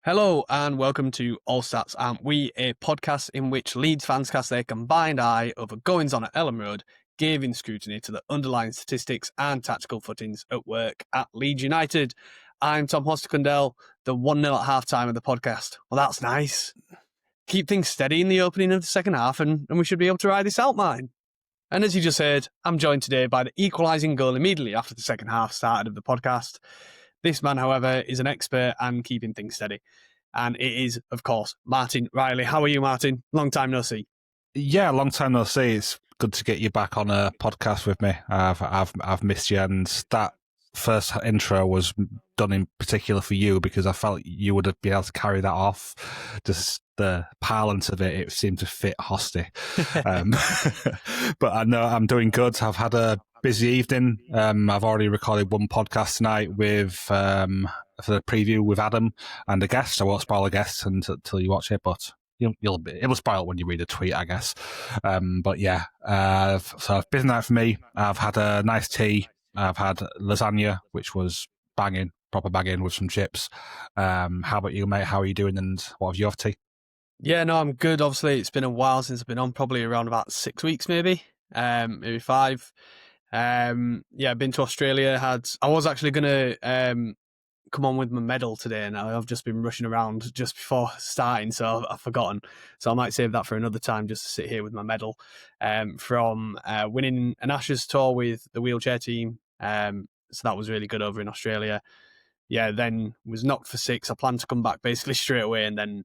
Hello and welcome to All Stats Aren't We, a podcast in which Leeds fans cast their combined eye over goings on at Elland Road, giving scrutiny to the underlying statistics and tactical footings at work at Leeds United. I'm Tom Hosty Cundell, the 1-0 at half-time of the podcast. Well, that's nice. Keep things steady in the opening of the second half and we should be able to ride this out, mine. And as you just heard, I'm joined today by the equalising goal immediately after the second half started of the podcast. This man, however, is an expert and keeping things steady. And it is, of course, Martin Riley. How are you, Martin? Long time no see. Yeah, long time no see. It's good to get you back on a podcast with me. I've missed you, and that first intro was done in particular for you because I felt you would have been able to carry that off. Just the parlance of it seemed to fit Hosty. But I know I'm doing good. I've had a busy evening. I've already recorded one podcast tonight with for the preview with Adam and a guest. I won't spoil a guest until you watch it, but it'll spoil when you read the tweet, I guess. But yeah, so a busy night for me. I've had a nice tea. I've had lasagna, which was banging, proper banging with some chips. How about you, mate? How are you doing? And what have you had for tea? Yeah, no, I'm good. Obviously, it's been a while since I've been on, probably around about 6 weeks, maybe 5. I've been to Australia. I was actually going to come on with my medal today, and I've just been rushing around just before starting, so I've forgotten. So I might save that for another time, just to sit here with my medal from winning an Ashes tour with the wheelchair team. So that was really good over in Australia. Yeah, then was knocked for 6. I planned to come back basically straight away, and then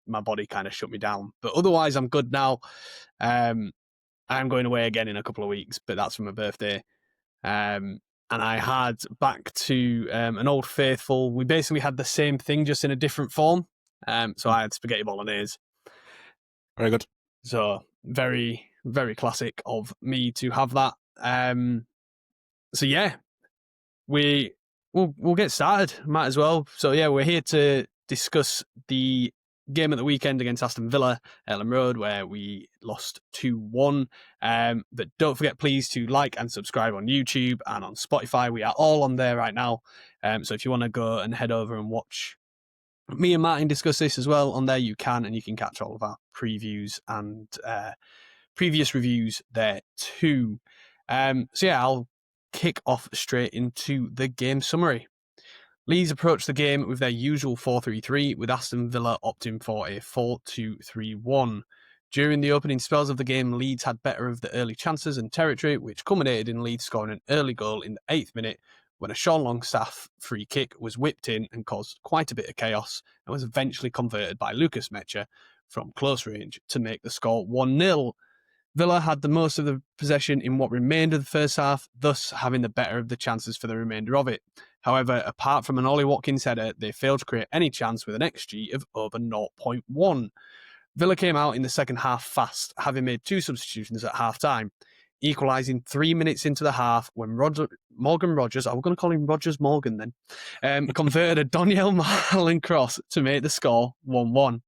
my body kind of shut me down. But otherwise, I'm good now. I'm going away again in a couple of weeks, but that's for my birthday. And I had back to an old faithful. We basically had the same thing, just in a different form. So I had spaghetti bolognese. Very good. So very, very classic of me to have that. So yeah, we'll get started. Might as well. So yeah, we're here to discuss the game at the weekend against Aston Villa, Elland Road, where we lost 2-1. But don't forget, please, to like and subscribe on YouTube and on Spotify. We are all on there right now. So if you want to go and head over and watch me and Martin discuss this as well on there, you can, and you can catch all of our previews and previous reviews there too. So yeah, I'll kick off straight into the game summary. Leeds approached the game with their usual 4-3-3, with Aston Villa opting for a 4-2-3-1. During the opening spells of the game, Leeds had better of the early chances and territory, which culminated in Leeds scoring an early goal in the 8th minute when a Sean Longstaff free kick was whipped in and caused quite a bit of chaos and was eventually converted by Lucas Mecha from close range to make the score 1-0. Villa had the most of the possession in what remained of the first half, thus having the better of the chances for the remainder of it. However, apart from an Ollie Watkins header, they failed to create any chance with an XG of over 0.1. Villa came out in the second half fast, having made 2 substitutions at half-time, equalising 3 minutes into the half when Morgan Rogers, I'm going to call him Rogers Morgan then, converted a Daniel Marlin cross to make the score 1-1.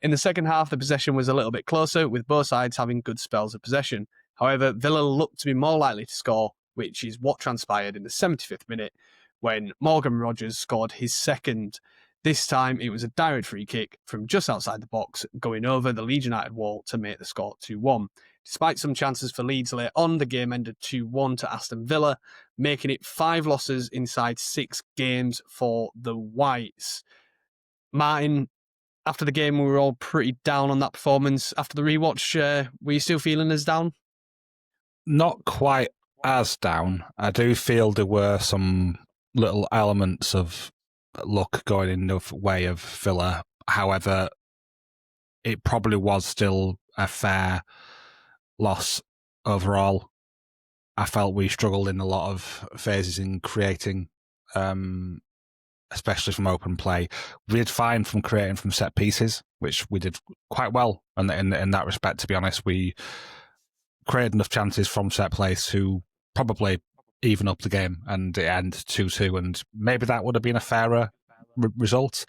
In the second half, the possession was a little bit closer, with both sides having good spells of possession. However, Villa looked to be more likely to score, which is what transpired in the 75th minute, when Morgan Rogers scored his second. This time, it was a direct free kick from just outside the box, going over the Leeds United wall to make the score 2-1. Despite some chances for Leeds later on, the game ended 2-1 to Aston Villa, making it 5 losses inside 6 games for the Whites. Martin, after the game, we were all pretty down on that performance. After the rewatch, were you still feeling as down? Not quite as down. I do feel there were some little elements of luck going in the way of Villa. However, it probably was still a fair loss overall. I felt we struggled in a lot of phases in creating, especially from open play. We did fine from creating from set pieces, which we did quite well. And in that respect, to be honest, we created enough chances from set plays to probably even up the game, and it ended 2-2. And maybe that would have been a fairer result.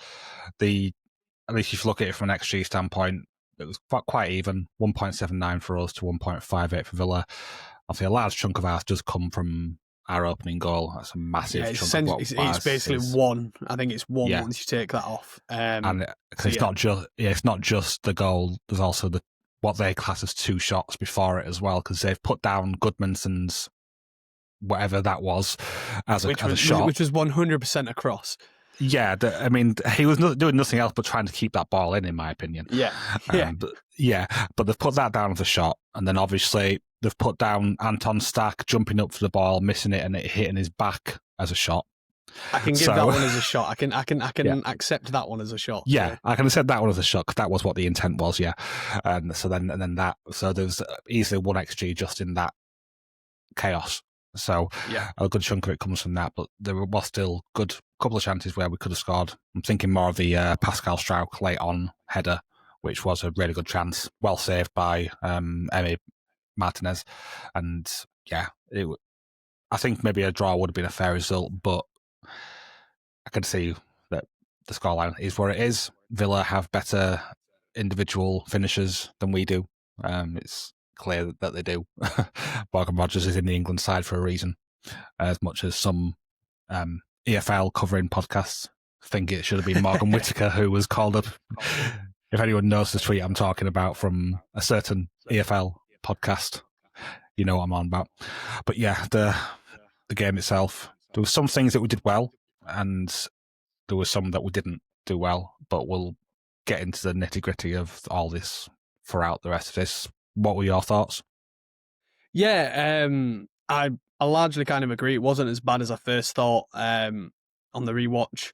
At least if you look at it from an XG standpoint, it was quite even, 1.79 for us to 1.58 for Villa. Obviously, a large chunk of ours does come from our opening goal. That's a massive Yeah, chunk of what it's basically one. I think it's one once you take that off. And because it's not just the goal. There's also what they class as 2 shots before it as well, because they've put down Goodmanson's whatever that was as a shot, which was 100% across. Yeah, I mean, he was doing nothing else but trying to keep that ball in my opinion. Yeah, but they've put that down as a shot, and then obviously they've put down Anton Stack jumping up for the ball, missing it, and it hitting his back as a shot. I can give that one as a shot. I can accept that one as a shot. Yeah, I can accept that one as a shot because that was what the intent was. Yeah, and so then there's easily 1 XG just in that chaos. So a good chunk of it comes from that, but there was still good couple of chances where we could have scored. I'm thinking more of the Pascal Strauch late on header, which was a really good chance, well saved by Emi Martinez, and I think maybe a draw would have been a fair result, but I can see that the scoreline is where it is. Villa have better individual finishers than we do. It's clear that they do. Morgan Rogers is in the England side for a reason, as much as some EFL covering podcasts think it should have been Morgan Whittaker who was called up. If anyone knows the tweet I'm talking about from a certain EFL podcast, you know what I'm on about. But yeah, the game itself, there were some things that we did well, and there were some that we didn't do well, but we'll get into the nitty-gritty of all this throughout the rest of this. What were your thoughts? Yeah, I largely kind of agree. It wasn't as bad as I first thought on the rewatch,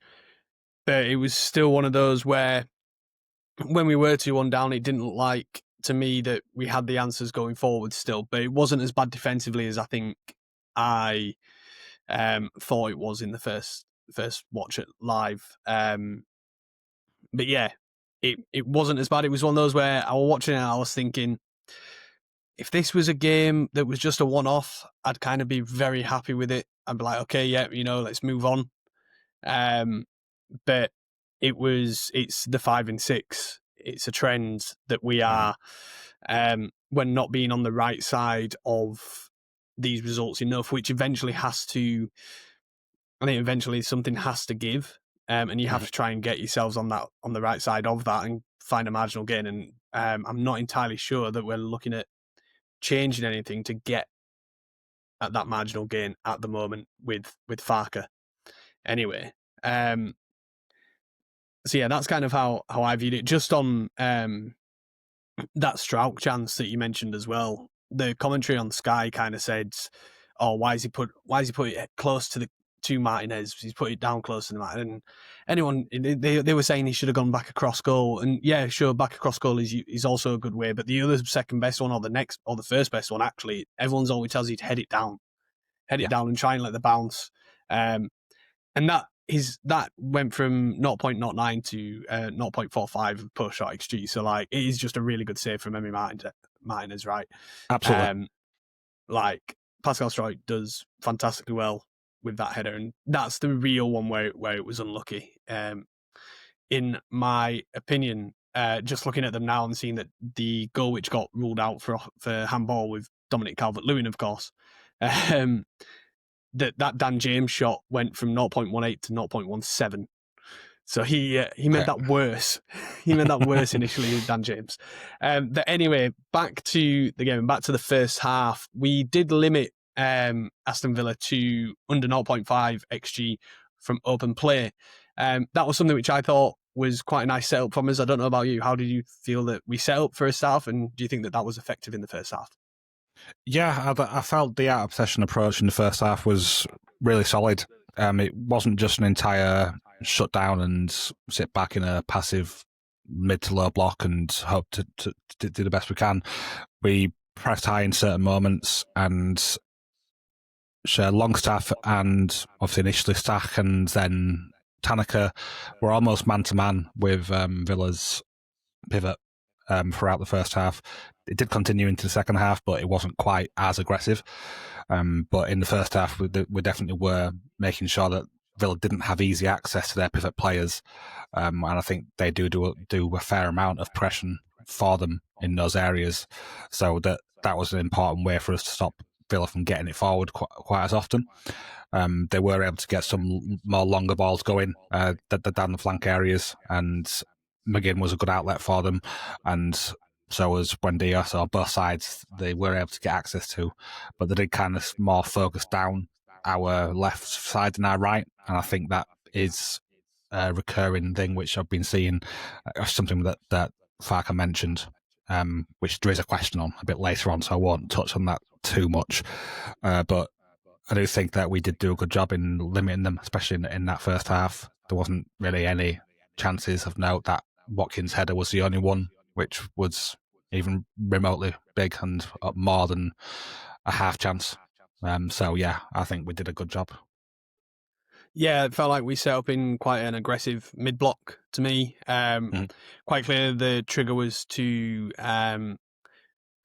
but it was still one of those where when we were 2-1 down, it didn't look like to me that we had the answers going forward still, but it wasn't as bad defensively as I think I thought it was in the first watch it live. But yeah, it wasn't as bad. It was one of those where I was watching it and I was thinking, if this was a game that was just a one-off, I'd kind of be very happy with it. I'd be like, okay, yeah, let's move on. But it's the 5 and 6. It's a trend that we are, when not being on the right side of these results enough, which eventually something has to give. And you have to try and get yourselves on the right side of that and find a marginal gain. And I'm not entirely sure that we're looking at changing anything to get at that marginal gain at the moment with Farker. Anyway, so yeah, that's kind of how I viewed it. Just on that Strauch chance that you mentioned as well, the commentary on Sky kind of said, "Oh, why has he put it close to Martinez? He's put it down close to the Martinez." And they were saying he should have gone back across goal. And yeah, sure, back across goal is also a good way. But the other second best one, or the first best one, actually, everyone's always tells you to head it down and try and let the bounce. And that went from 0.09 to 0.45 per shot XG. So like, it is just a really good save from Emi Martinez, right? Absolutely. Like Pascal Strauch does fantastically well with that header, and that's the real one where it was unlucky, in my opinion. Just looking at them now and seeing that the goal which got ruled out for handball with Dominic Calvert-Lewin, of course, that Dan James shot went from 0.18 to 0.17. So he made that worse. He made that worse initially with Dan James. But anyway, back to the game, back to the first half. We did limit Aston Villa to under 0.5 XG from open play. That was something which I thought was quite a nice setup from us. I don't know about you. How did you feel that we set up first half, and do you think that was effective in the first half? Yeah, I felt the out of possession approach in the first half was really solid. It wasn't just an entire shut down and sit back in a passive mid to low block and hope to do the best we can. We pressed high in certain moments, and Longstaff and obviously initially Stack and then Tanaka were almost man-to-man with Villa's pivot throughout the first half. It did continue into the second half, but it wasn't quite as aggressive. But in the first half, we definitely were making sure that Villa didn't have easy access to their pivot players. And I think they do a fair amount of pressure for them in those areas. So that was an important way for us to stop Villa from getting it forward quite as often. They were able to get some more longer balls going down the flank areas, and McGinn was a good outlet for them, and so was Buendia. So both sides they were able to get access to, but they did kind of more focus down our left side than our right, and I think that is a recurring thing which I've been seeing, something that Farker mentioned, which there is a question on a bit later on, so I won't touch on that too much. But I do think that we did do a good job in limiting them, especially in that first half. There wasn't really any chances of note. That Watkins header was the only one, which was even remotely big and more than a half chance. So yeah, I think we did a good job. Yeah, it felt like we set up in quite an aggressive mid block to me. Quite clear the trigger was to go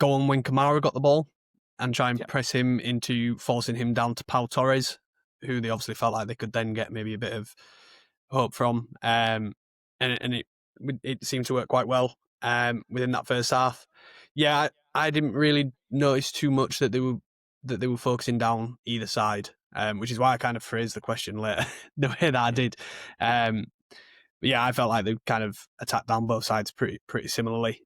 on when Kamara got the ball and try and press him into forcing him down to Pau Torres, who they obviously felt like they could then get maybe a bit of hope from. And it seemed to work quite well within that first half. Yeah, I didn't really notice too much that they were focusing down either side, which is why I kind of phrased the question later the way that I did. But yeah, I felt like they kind of attacked down both sides pretty similarly.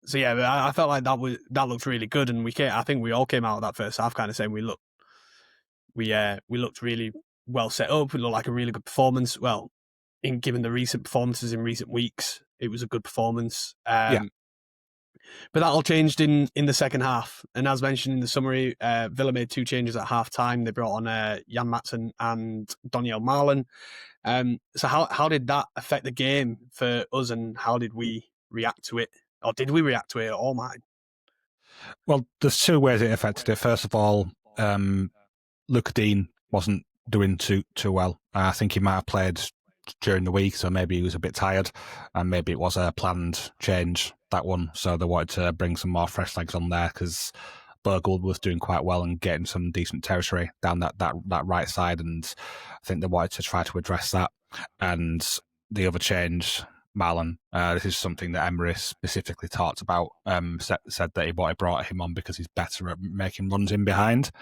So yeah, I felt like that looked really good, and I think we all came out of that first half kind of saying we looked really well set up. We looked like a really good performance. Well, given the recent performances in recent weeks, it was a good performance. But that all changed in the second half, and as mentioned in the summary, Villa made 2 changes at half time. They brought on Jan Matson and Daniel Marlon. So how did that affect the game for us, and how did we react to it? Or did we react to it at all, Martin? Well, there's 2 ways it affected it. First of all, Luca Dean wasn't doing too well. I think he might have played during the week, so maybe he was a bit tired, and maybe it was a planned change, that one. So they wanted to bring some more fresh legs on there because Bogle was doing quite well and getting some decent territory down that right side, and I think they wanted to try to address that. And the other change, Marlon, this is something that Emery specifically talked about, said that he brought him on because he's better at making runs in behind,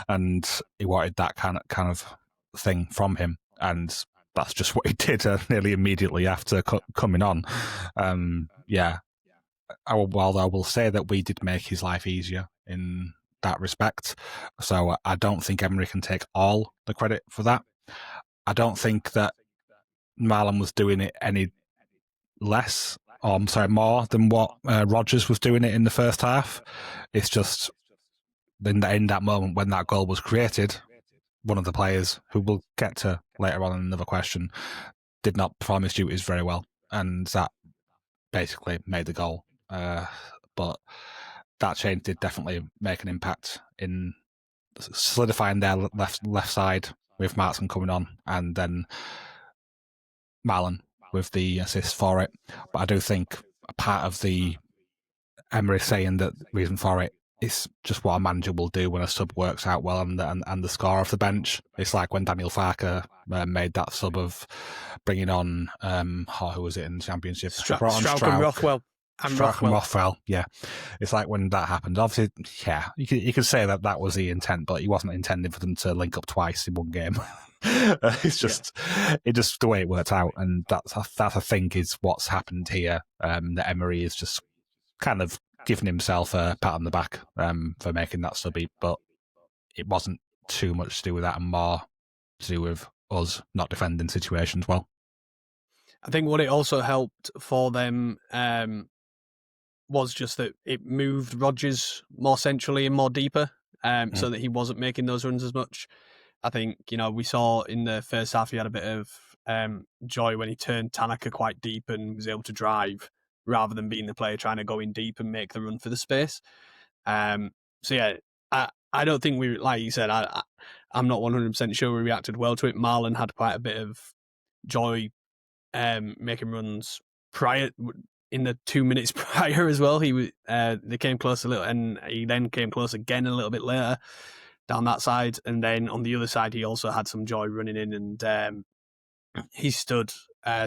and he wanted that kind of thing from him, and that's just what he did nearly immediately after coming on. While I will say that we did make his life easier in that respect, so I don't think Emery can take all the credit for that. I don't think that Marlon was doing it any less, or I'm sorry, more than what Rodgers was doing it in the first half. It's just in that moment when that goal was created, one of the players, who we'll get to later on in another question, did not perform his duties very well, and that basically made the goal. But that change did definitely make an impact in solidifying their left side with Martin coming on, and then Marlon with the assist for it. But I do think a part of the Emery saying that the reason for it is just what a manager will do when a sub works out well and the score off the bench. It's like when Daniel Farker made that sub of bringing on, who was it in the Championship? Strauch and Rothwell. Rothwell, yeah. It's like when that happened. Obviously, yeah, you could say that was the intent, but he wasn't intending for them to link up twice in one game. It's just the way it worked out, and that I think is what's happened here. That Emery is just kind of giving himself a pat on the back for making that subby, but it wasn't too much to do with that, and more to do with us not defending situations well. I think what it also helped for them was just that it moved Rodgers more centrally and more deeper, so that he wasn't making those runs as much. I think, we saw in the first half he had a bit of joy when he turned Tanaka quite deep and was able to drive rather than being the player trying to go in deep and make the run for the space. So yeah, I don't think we, like you said, I'm not 100% sure we reacted well to it. Marlon had quite a bit of joy making runs prior, in the 2 minutes prior as well. They came close a little, and he then came close again a little bit later down that side. And then on the other side, he also had some joy running in, and he stood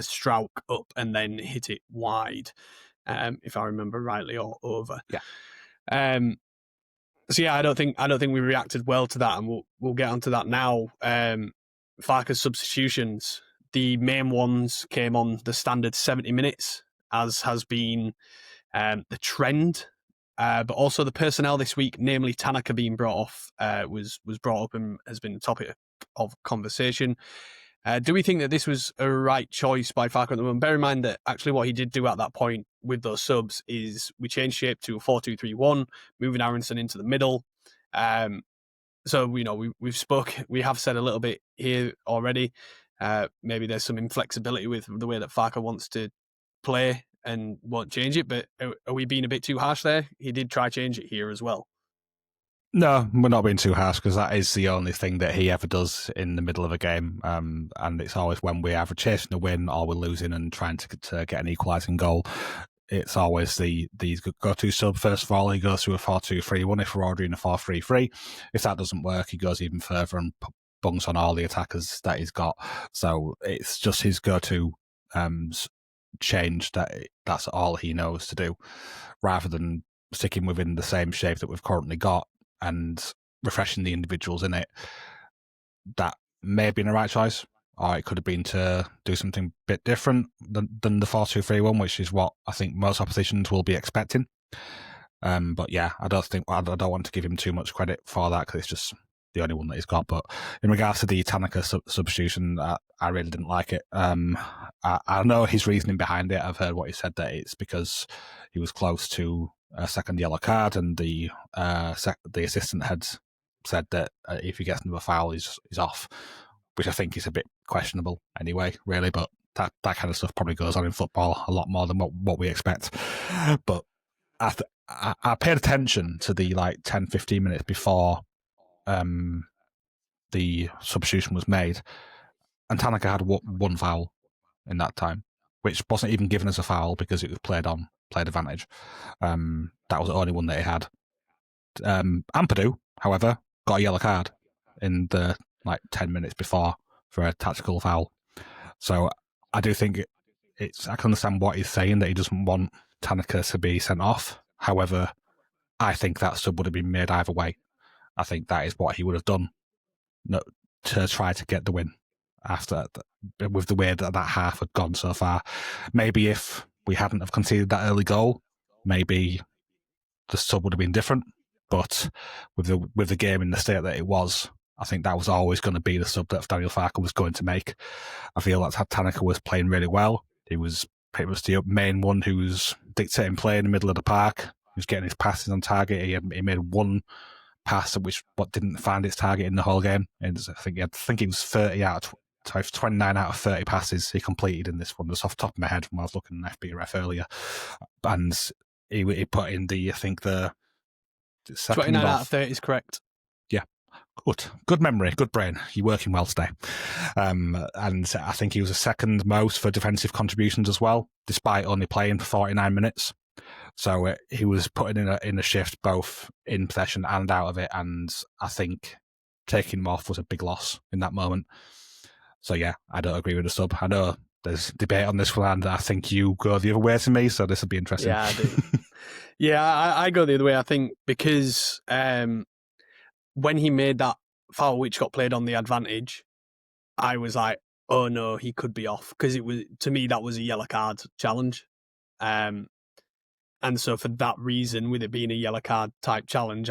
Strauch up and then hit it wide, if I remember rightly, or over. Yeah. So yeah, I don't think we reacted well to that, and we'll get onto that now. Farke's substitutions, the main ones came on the standard 70 minutes, as has been the trend. But also the personnel this week, namely Tanaka being brought off, was brought up and has been a topic of conversation. Do we think that this was a right choice by Farke at the moment? Bear in mind that actually what he did do at that point with those subs is we changed shape to a 4-2-3-1, moving Aronson into the middle. So we have said a little bit here already. Maybe there's some inflexibility with the way that Farke wants to play and won't change it, but are we being a bit too harsh there? He did try change it here as well. No, we're not being too harsh because that is the only thing that he ever does in the middle of a game. And it's always when we're either chasing a win or we're losing and trying to get an equalising goal. It's always the go-to sub. First of all, he goes to a 4-2-3-1 if we're ordering a 4-3-3. If that doesn't work, he goes even further and bungs on all the attackers that he's got. So it's just his go-to change. That's all he knows to do, rather than sticking within the same shape that we've currently got and refreshing the individuals in it. That may have been a right choice, or it could have been to do something a bit different than the 4-2-3-1, which is what I think most oppositions will be expecting. But yeah, I don't want to give him too much credit for that because it's just the only one that he's got. But in regards to the Tanaka substitution, I really didn't like it. I know his reasoning behind it. I've heard what he said, that it's because he was close to a second yellow card, and the assistant had said that if he gets another foul, he's off, which I think is a bit questionable anyway, really. But that kind of stuff probably goes on in football a lot more than what we expect. But I paid attention to the 10-15 minutes before the substitution was made, and Tanaka had one foul in that time, which wasn't even given as a foul because it was played advantage. That was the only one that he had. Ampadu, however, got a yellow card in the 10 minutes before for a tactical foul. So I do think I can understand what he's saying, that he doesn't want Tanaka to be sent off. However, I think that sub would have been made either way. I think that is what he would have done to try to get the win after, with the way that half had gone so far. Maybe if we hadn't have conceded that early goal, maybe the sub would have been different. But with the game in the state that it was, I think that was always going to be the sub that Daniel Farke was going to make. I feel that Tanaka was playing really well. He was pretty much the main one who was dictating play in the middle of the park. He was getting his passes on target. He made one pass which didn't find its target in the whole game. And I think it was 29 out of 30 passes he completed in this one. Just off the top of my head when I was looking at FBref earlier, and he put in the 29 out of 30 is correct. Yeah. Good memory, good brain. You're working well today. And I think he was the second most for defensive contributions as well, despite only playing for 49 minutes. So he was putting in a shift both in possession and out of it, and I think taking him off was a big loss in that moment. So yeah, I don't agree with the sub. I know there's debate on this one, and I think you go the other way to me, so this will be interesting. Yeah, I do. Yeah, I go the other way. I think because when he made that foul which got played on the advantage, I was like, oh no, he could be off, because it was, to me, that was a yellow card challenge. And so for that reason, with it being a yellow card type challenge,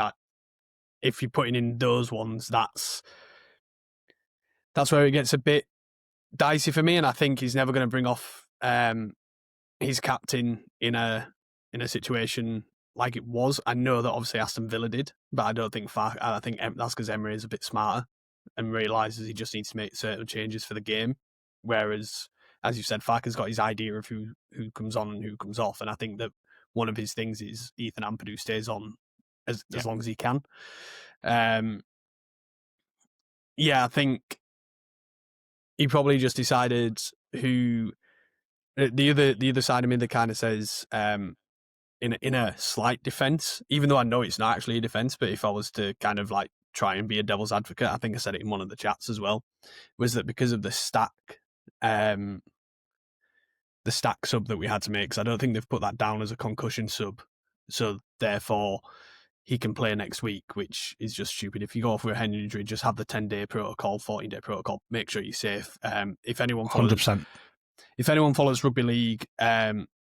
if you're putting in those ones, that's where it gets a bit dicey for me. And I think he's never going to bring off his captain in a situation like it was. I know that obviously Aston Villa did, but I don't think I think that's because Emery is a bit smarter and realises he just needs to make certain changes for the game. Whereas, as you said, Farke's got his idea of who comes on and who comes off, and I think that one of his things is Ethan Ampadu stays on as long as he can. Yeah, I think he probably just decided who the other side of me that kind of says in a slight defense, even though I know it's not actually a defense, but if I was to kind of try and be a devil's advocate, I think I said it in one of the chats as well, was that because of the stack sub that we had to make, because I don't think they've put that down as a concussion sub, so therefore he can play next week, which is just stupid. If you go off with a hand injury, just have the 10-day protocol, 14-day protocol. Make sure you're safe. If anyone follows, 100%. If anyone follows rugby league,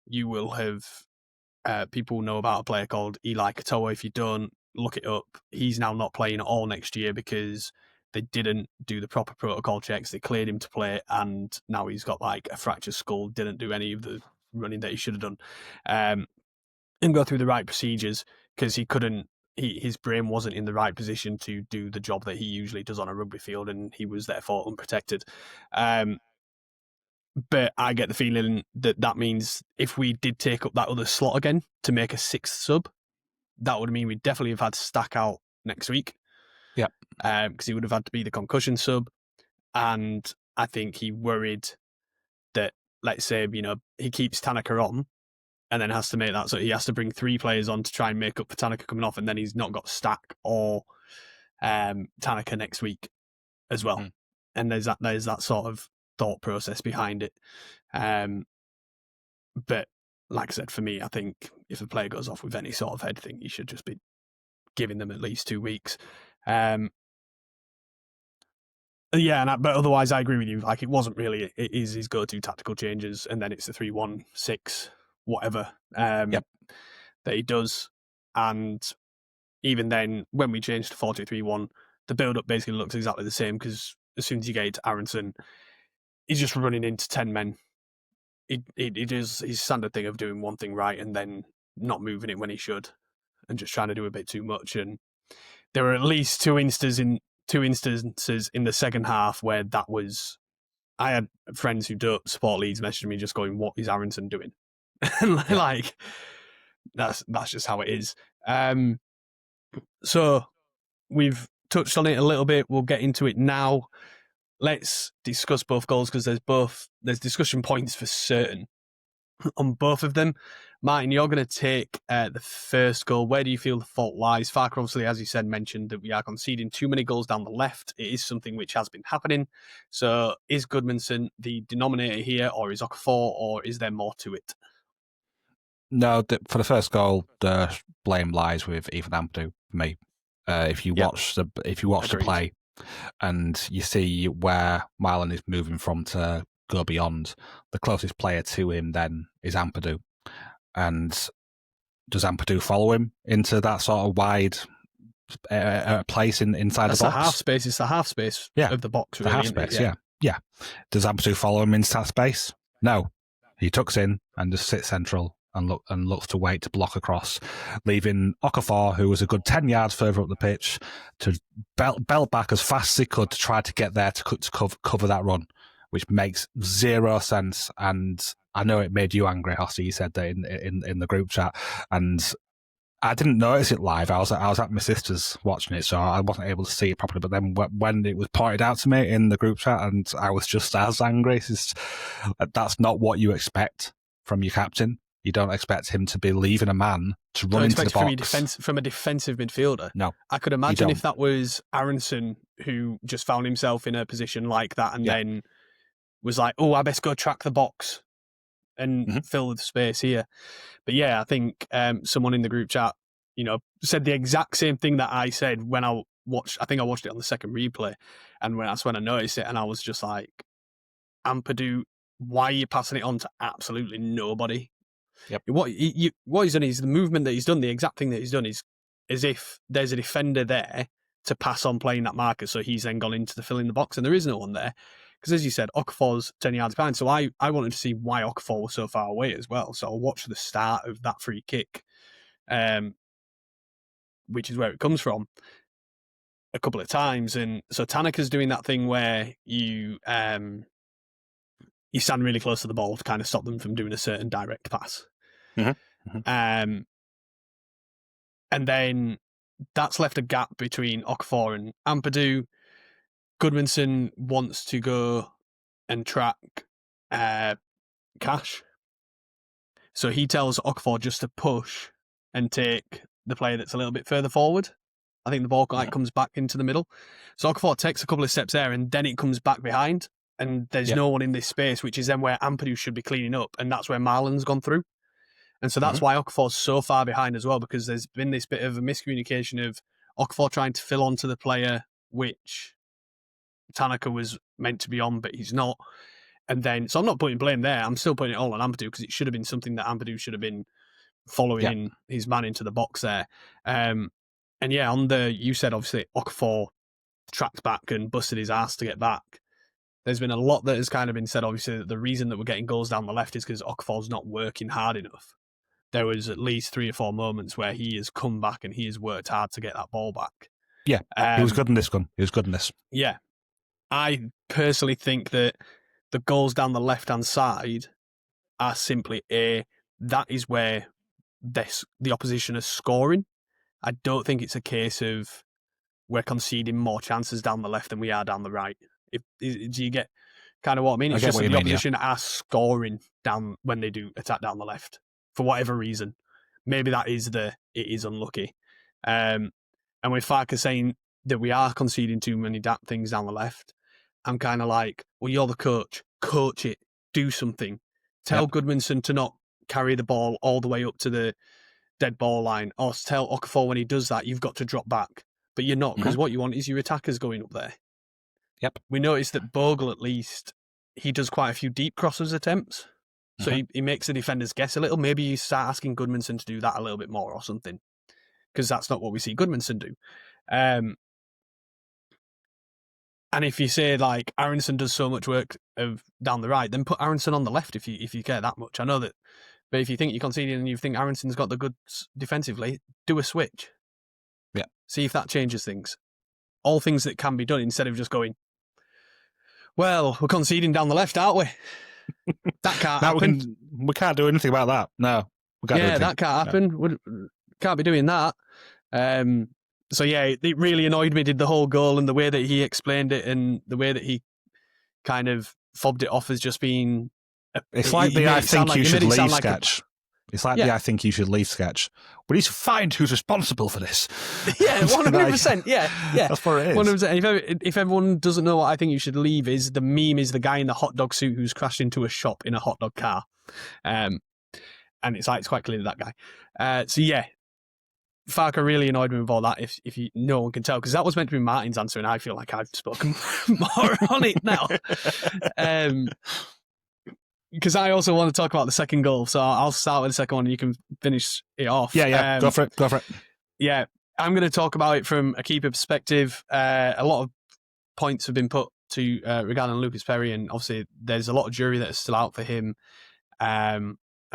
you will have people know about a player called Eli Katoa. If you don't, look it up. He's now not playing at all next year because they didn't do the proper protocol checks. They cleared him to play, and now he's got like a fractured skull. Didn't do any of the running that he should have done, and go through the right procedures because he couldn't. His brain wasn't in the right position to do the job that he usually does on a rugby field, and he was therefore unprotected. But I get the feeling that means if we did take up that other slot again to make a sixth sub, that would mean we'd definitely have had to stack out next week. Yeah. Because he would have had to be the concussion sub. And I think he worried that, let's say, he keeps Tanaka on and then has to make that. So he has to bring 3 players on to try and make up for Tanaka coming off. And then he's not got Stack or Tanaka next week as well. Mm. And there's that sort of thought process behind it. But like I said, for me, I think if a player goes off with any sort of head thing, you should just be giving them at least 2 weeks. But otherwise, I agree with you. Like, it wasn't really, it is his go-to tactical changes, and then it's the 3-1-6, whatever, that he does. And even then, when we changed to 4-2-3-1, the build-up basically looks exactly the same, because as soon as you get into Aronson, he's just running into 10 men. He does his standard thing of doing one thing right and then not moving it when he should, and just trying to do a bit too much. And there were at least two instances in the second half where that was. I had friends who don't support Leeds messaging me just going, "What is Aronson doing?" Like, that's just how it is. So we've touched on it a little bit. We'll get into it now. Let's discuss both goals because there's discussion points for certain on both of them. Martin, you're going to take the first goal. Where do you feel the fault lies? Farker, obviously, as you said, mentioned that we are conceding too many goals down the left. It is something which has been happening. So is Goodmanson the denominator here, or is Okafor, or is there more to it? No, for the first goal, the blame lies with Ethan Ampadu for me. If you watch the play and you see where Marlon is moving from to go beyond, the closest player to him then is Ampadu. And does Ampadu follow him into that sort of wide place inside the box? That's the half space. It's the half space of the box. Really, the half space, yeah. Does Ampadu follow him into that space? No. He tucks in and just sits central and looks to wait to block across, leaving Okafor, who was a good 10 yards further up the pitch, to belt back as fast as he could to try to get there to cover that run, which makes zero sense. And I know it made you angry, Hosty. You said that in the group chat, and I didn't notice it live. I was at my sister's watching it, so I wasn't able to see it properly. But then when it was pointed out to me in the group chat, and I was just as angry. That's not what you expect from your captain. You don't expect him to be leaving a man to run into the box. From a defensive midfielder. No. I could imagine if that was Aronson, who just found himself in a position like that and then was like, oh, I best go track the box and fill the space here. But yeah, I think someone in the group chat, said the exact same thing that I said when I watched it on the second replay. And that's when I noticed it, and I was just like, Ampadu, why are you passing it on to absolutely nobody? Yep. What he's done is the movement that he's done, the exact thing that he's done is as if there's a defender there to pass on playing that marker, so he's then gone into the fill in the box, and there is no one there. Because as you said, Okafor's 10 yards behind, so I wanted to see why Okafor was so far away as well. So I watched the start of that free kick, which is where it comes from, a couple of times. And so Tanaka's doing that thing where you stand really close to the ball to kind of stop them from doing a certain direct pass. And then that's left a gap between Okafor and Ampadu. Goodmanson wants to go and track Cash. So he tells Okafor just to push and take the player that's a little bit further forward. I think the ball comes back into the middle. So Okafor takes a couple of steps there, and then it comes back behind. And there's no one in this space, which is then where Ampadu should be cleaning up. And that's where Marlon's gone through. And so that's why Okafor's so far behind as well, because there's been this bit of a miscommunication of Okafor trying to fill onto the player which Tanaka was meant to be on, but he's not. And then, so I'm not putting blame there. I'm still putting it all on Ampadu because it should have been something that Ampadu should have been following in his man into the box there. And yeah, you said obviously Okafor tracked back and busted his ass to get back. There's been a lot that has kind of been said, obviously, that the reason that we're getting goals down the left is because Okafor's not working hard enough. There was at least 3 or 4 moments where he has come back and he has worked hard to get that ball back. Yeah, he was good in this one. He was good in this. Yeah. I personally think that the goals down the left-hand side are simply that is where the opposition is scoring. I don't think it's a case of we're conceding more chances down the left than we are down the right. Do you get kind of what I mean? It's just that the opposition are scoring down when they do attack down the left for whatever reason. Maybe that is it is unlucky. And with Farker saying that we are conceding too many things down the left, I'm kind of like, well, you're the coach. Coach it. Do something. Tell Goodmanson to not carry the ball all the way up to the dead ball line, or tell Okafor when he does that, you've got to drop back. But you're not, because what you want is your attackers going up there. Yep. We noticed that Bogle, at least, he does quite a few deep crosses attempts. So he makes the defenders guess a little. Maybe you start asking Goodmanson to do that a little bit more or something, because that's not what we see Goodmanson do. And if you say, like, Aronson does so much work down the right, then put Aronson on the left if you care that much. I know that, but if you think you're conceding and you think Aronson's got the goods defensively, do a switch. Yeah. See if that changes things. All things that can be done instead of just going, well, we're conceding down the left, aren't we? That can't happen. We can't do anything about that. No. We can't do anything. That can't happen. No. We can't be doing that. So yeah, it really annoyed me, did the whole goal and the way that he explained it and the way that he kind of fobbed it off as just being... It's like the I think you should leave sketch. It's like the I think you should leave sketch. We need to find who's responsible for this. Yeah, 100%. Yeah. That's what it is. 100%. If everyone doesn't know what I think you should leave is, the meme is the guy in the hot dog suit who's crashed into a shop in a hot dog car. And it's quite clear that guy. So yeah, Farker really annoyed me with all that, if no one can tell, because that was meant to be Martin's answer and I feel like I've spoken more on it now. Because I also want to talk about the second goal, so I'll start with the second one and you can finish it off. Yeah, go for it. Yeah, I'm going to talk about it from a keeper perspective. A lot of points have been put to regarding Lucas Perry, and obviously there's a lot of jury that is still out for him. I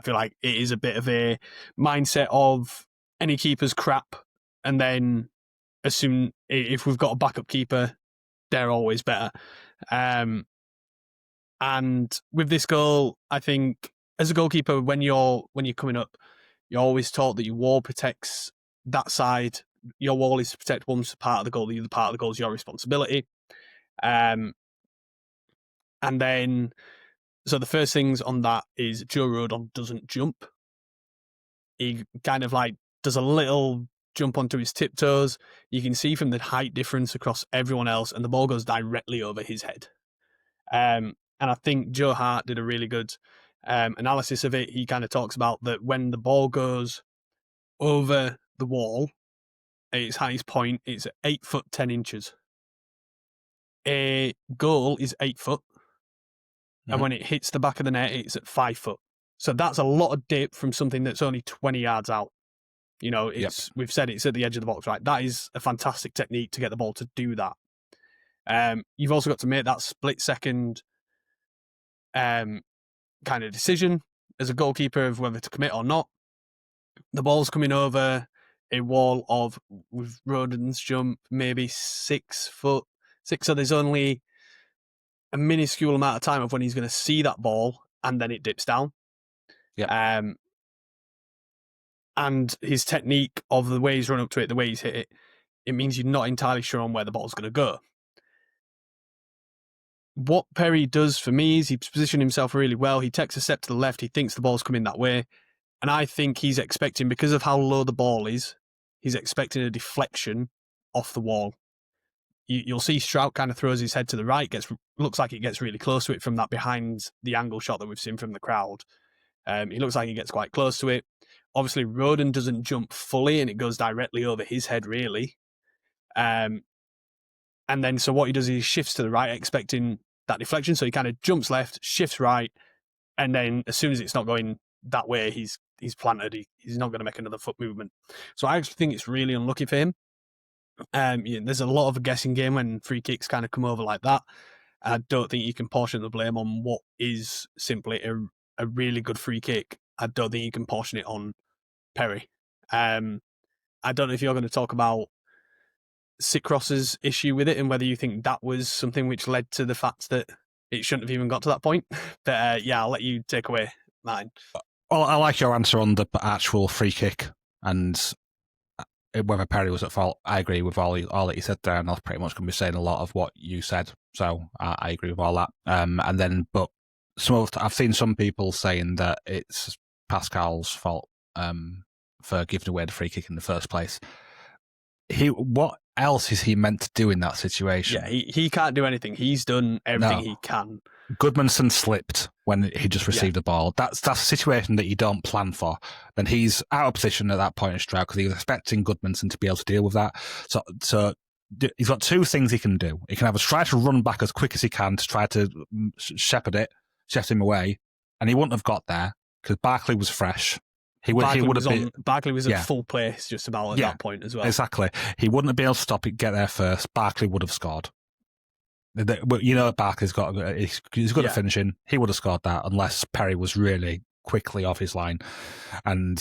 feel like it is a bit of a mindset of any keeper's crap, and then assume if we've got a backup keeper, they're always better. And with this goal, I think as a goalkeeper, when you're coming up, you're always taught that your wall protects that side. Your wall is to protect one part of the goal. The other part of the goal is your responsibility. And then, so the first things on that is Joe Rodon doesn't jump. He kind of like does a little jump onto his tiptoes. You can see from the height difference across everyone else, and the ball goes directly over his head. And I think Joe Hart did a really good analysis of it. He kind of talks about that when the ball goes over the wall at its highest point, it's 8 foot 10 inches. A goal is 8 foot, and when it hits the back of the net, it's at 5 foot. So that's a lot of dip from something that's only 20 yards out. You know, we've said it's at the edge of the box, right? That is a fantastic technique to get the ball to do that. You've also got to make that split second kind of decision as a goalkeeper of whether to commit or not. The ball's coming over a wall of, with Rodon's jump, maybe 6 foot, so there's only a minuscule amount of time of when he's going to see that ball, and then it dips down. Yeah. And his technique of the way he's run up to it, the way he's hit it, it means you're not entirely sure on where the ball's going to go. What Perry does for me is he's positioned himself really well. He takes a step to the left. He thinks the ball's coming that way. And I think he's expecting, because of how low the ball is, he's expecting a deflection off the wall. You'll see Strout kind of throws his head to the right, looks like it gets really close to it from that behind the angle shot that we've seen from the crowd. He looks like he gets quite close to it. Obviously, Roden doesn't jump fully, and it goes directly over his head, really. And then, so what he does is he shifts to the right, expecting that deflection. So he kind of jumps left, shifts right, and then as soon as it's not going that way, he's planted. He's not going to make another foot movement. So I actually think it's really unlucky for him. There's a lot of a guessing game when free kicks kind of come over like that. I don't think you can portion the blame on what is simply a really good free kick. I don't think you can portion it on Perry. I don't know if you're going to talk about Sitcross's issue with it and whether you think that was something which led to the fact that it shouldn't have even got to that point. But I'll let you take away mine. Well, I like your answer on the actual free kick and whether Perry was at fault. I agree with all that you said there, and I was pretty much going to be saying a lot of what you said. So I agree with all that. But I've seen some people saying that it's Pascal's fault for giving away the free kick in the first place. What else is he meant to do in that situation? Yeah, he can't do anything. He's done everything he can. Goodmanson slipped when he just received the ball. That's a situation that you don't plan for. Then he's out of position at that point in strike because he was expecting Goodmanson to be able to deal with that. So he's got two things he can do. He can either try to run back as quick as he can to try to shepherd him away, and he wouldn't have got there because Barkley was fresh. Barkley was at full place just about at that point as well. Exactly. He wouldn't have been able to stop it, get there first. Barkley would have scored. But you know, Barkley's he's good at finishing. He would have scored that unless Perry was really quickly off his line. And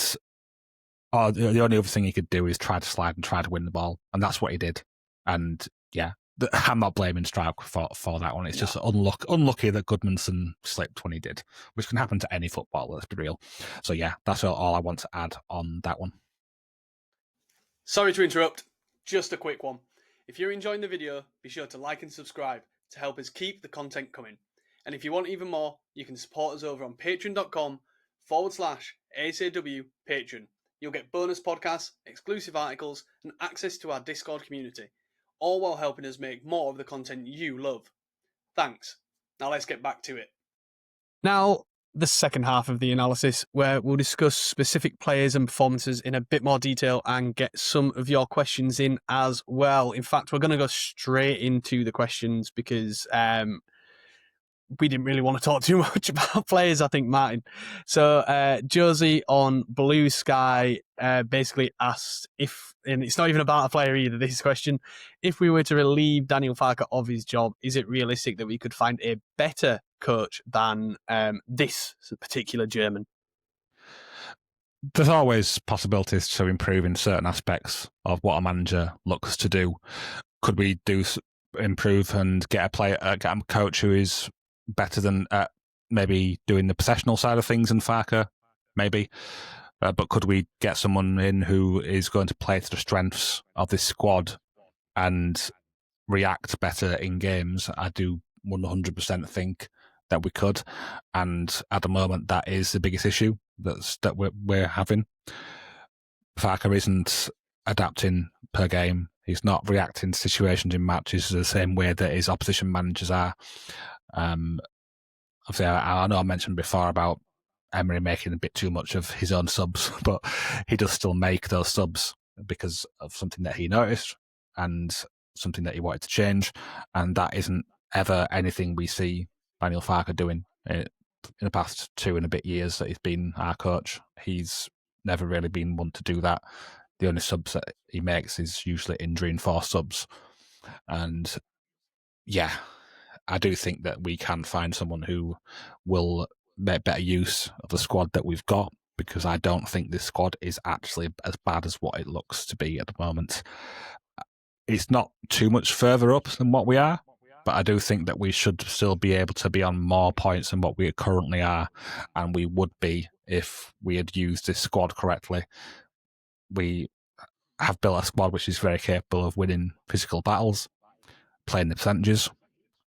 the only other thing he could do is try to slide and try to win the ball. And that's what he did. And I'm not blaming Strike for that one. It's just unlucky that Goodmanson slipped when he did, which can happen to any footballer, let's be real. So that's all I want to add on that one. Sorry to interrupt, just a quick one. If you're enjoying the video, be sure to like and subscribe to help us keep the content coming. And if you want even more, you can support us over on patreon.com/ASAW Patreon. You'll get bonus podcasts, exclusive articles, and access to our Discord community, all while helping us make more of the content you love. Thanks. Now let's get back to it. Now, the second half of the analysis, where we'll discuss specific players and performances in a bit more detail and get some of your questions in as well. In fact, we're going to go straight into the questions because we didn't really want to talk too much about players, I think, Martin. So Josie on Blue Sky basically asked and it's not even about a player either, this question, if we were to relieve Daniel Farke of his job, is it realistic that we could find a better coach than this particular German? There's always possibilities to improve in certain aspects of what a manager looks to do. Could we improve and get a coach who is better than maybe doing the possessional side of things than Farke? Maybe. But could we get someone in who is going to play to the strengths of this squad and react better in games? I do 100% think that we could. And at the moment, that is the biggest issue that we're having. Farke isn't adapting per game. He's not reacting to situations in matches the same way that his opposition managers are. Obviously, I know I mentioned before about Emery making a bit too much of his own subs, but he does still make those subs because of something that he noticed and something that he wanted to change, and that isn't ever anything we see Daniel Farke doing in the past 2 and a bit years that he's been our coach. He's never really been one to do that. The only subs that he makes is usually injury-enforced subs, and I do think that we can find someone who will make better use of the squad that we've got, because I don't think this squad is actually as bad as what it looks to be at the moment. It's not too much further up than what we are, but I do think that we should still be able to be on more points than what we currently are, and we would be if we had used this squad correctly. We have built a squad which is very capable of winning physical battles, playing the percentages,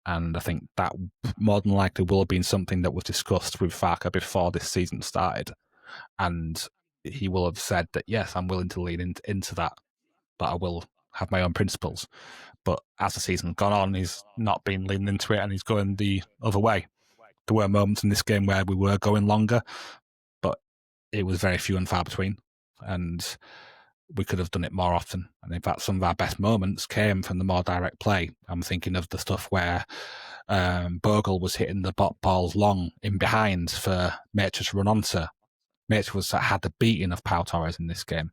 and I think that more than likely will have been something that was discussed with Farke before this season started. And he will have said that, yes, I'm willing to lean into that, but I will have my own principles. But as the season's gone on, he's not been leaning into it and he's going the other way. There were moments in this game where we were going longer, it was very few and far between, and we could have done it more often. And in fact, some of our best moments came from the more direct play. I'm thinking of the stuff where Bogle was hitting the balls long in behind for Matrix to run onto. Matrix had the beating of Pau Torres in this game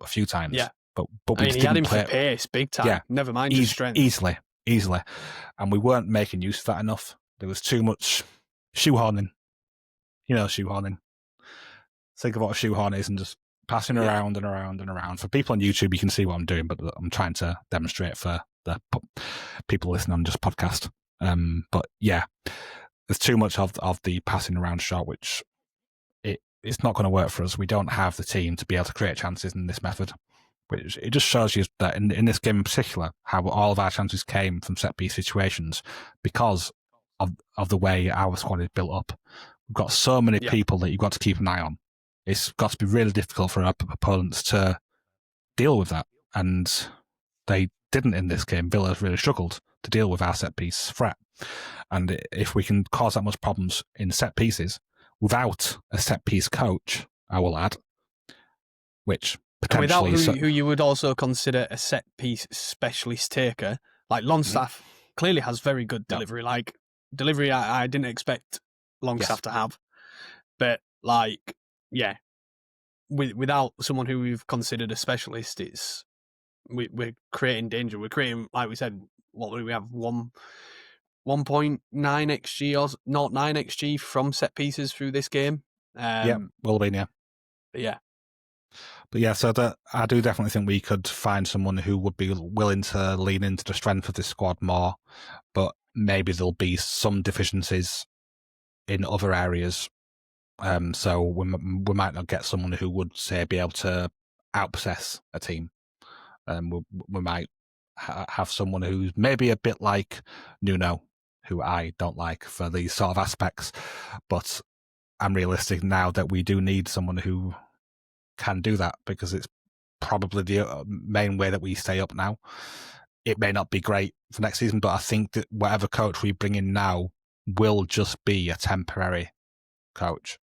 a few times. Yeah. But I we mean, he didn't had him play for pace, big time. Yeah. Never mind his strength. Easily. And we weren't making use of that enough. There was too much shoehorning. Shoehorning. Think of what a shoehorn is and just passing around and around and around. For people on YouTube, you can see what I'm doing, but I'm trying to demonstrate for the people listening on just podcast. But yeah, there's too much of the passing around shot, which it's not going to work for us. We don't have the team to be able to create chances in this method. Which it just shows you that in this game in particular, how all of our chances came from set piece situations because of the way our squad is built up. We've got so many people that you've got to keep an eye on. It's got to be really difficult for our opponents to deal with that. And they didn't in this game. Villa really struggled to deal with our set piece threat. And if we can cause that much problems in set pieces without a set piece coach, I will add, which potentially... Without who you would also consider a set piece specialist taker, like Longstaff clearly has very good delivery. Like, delivery I didn't expect Longstaff to have. But, without someone who we've considered a specialist, we're creating danger. We're creating, like we said, what do we have? 1.9 XG or 0.9 XG from set pieces through this game. Will have been, yeah. But yeah, so I do definitely think we could find someone who would be willing to lean into the strength of this squad more, but maybe there'll be some deficiencies in other areas. So we might not get someone who would, say, be able to outpossess a team. We might have someone who's maybe a bit like Nuno, who I don't like for these sort of aspects, but I'm realistic now that we do need someone who can do that because it's probably the main way that we stay up now. It may not be great for next season, but I think that whatever coach we bring in now will just be a temporary coach.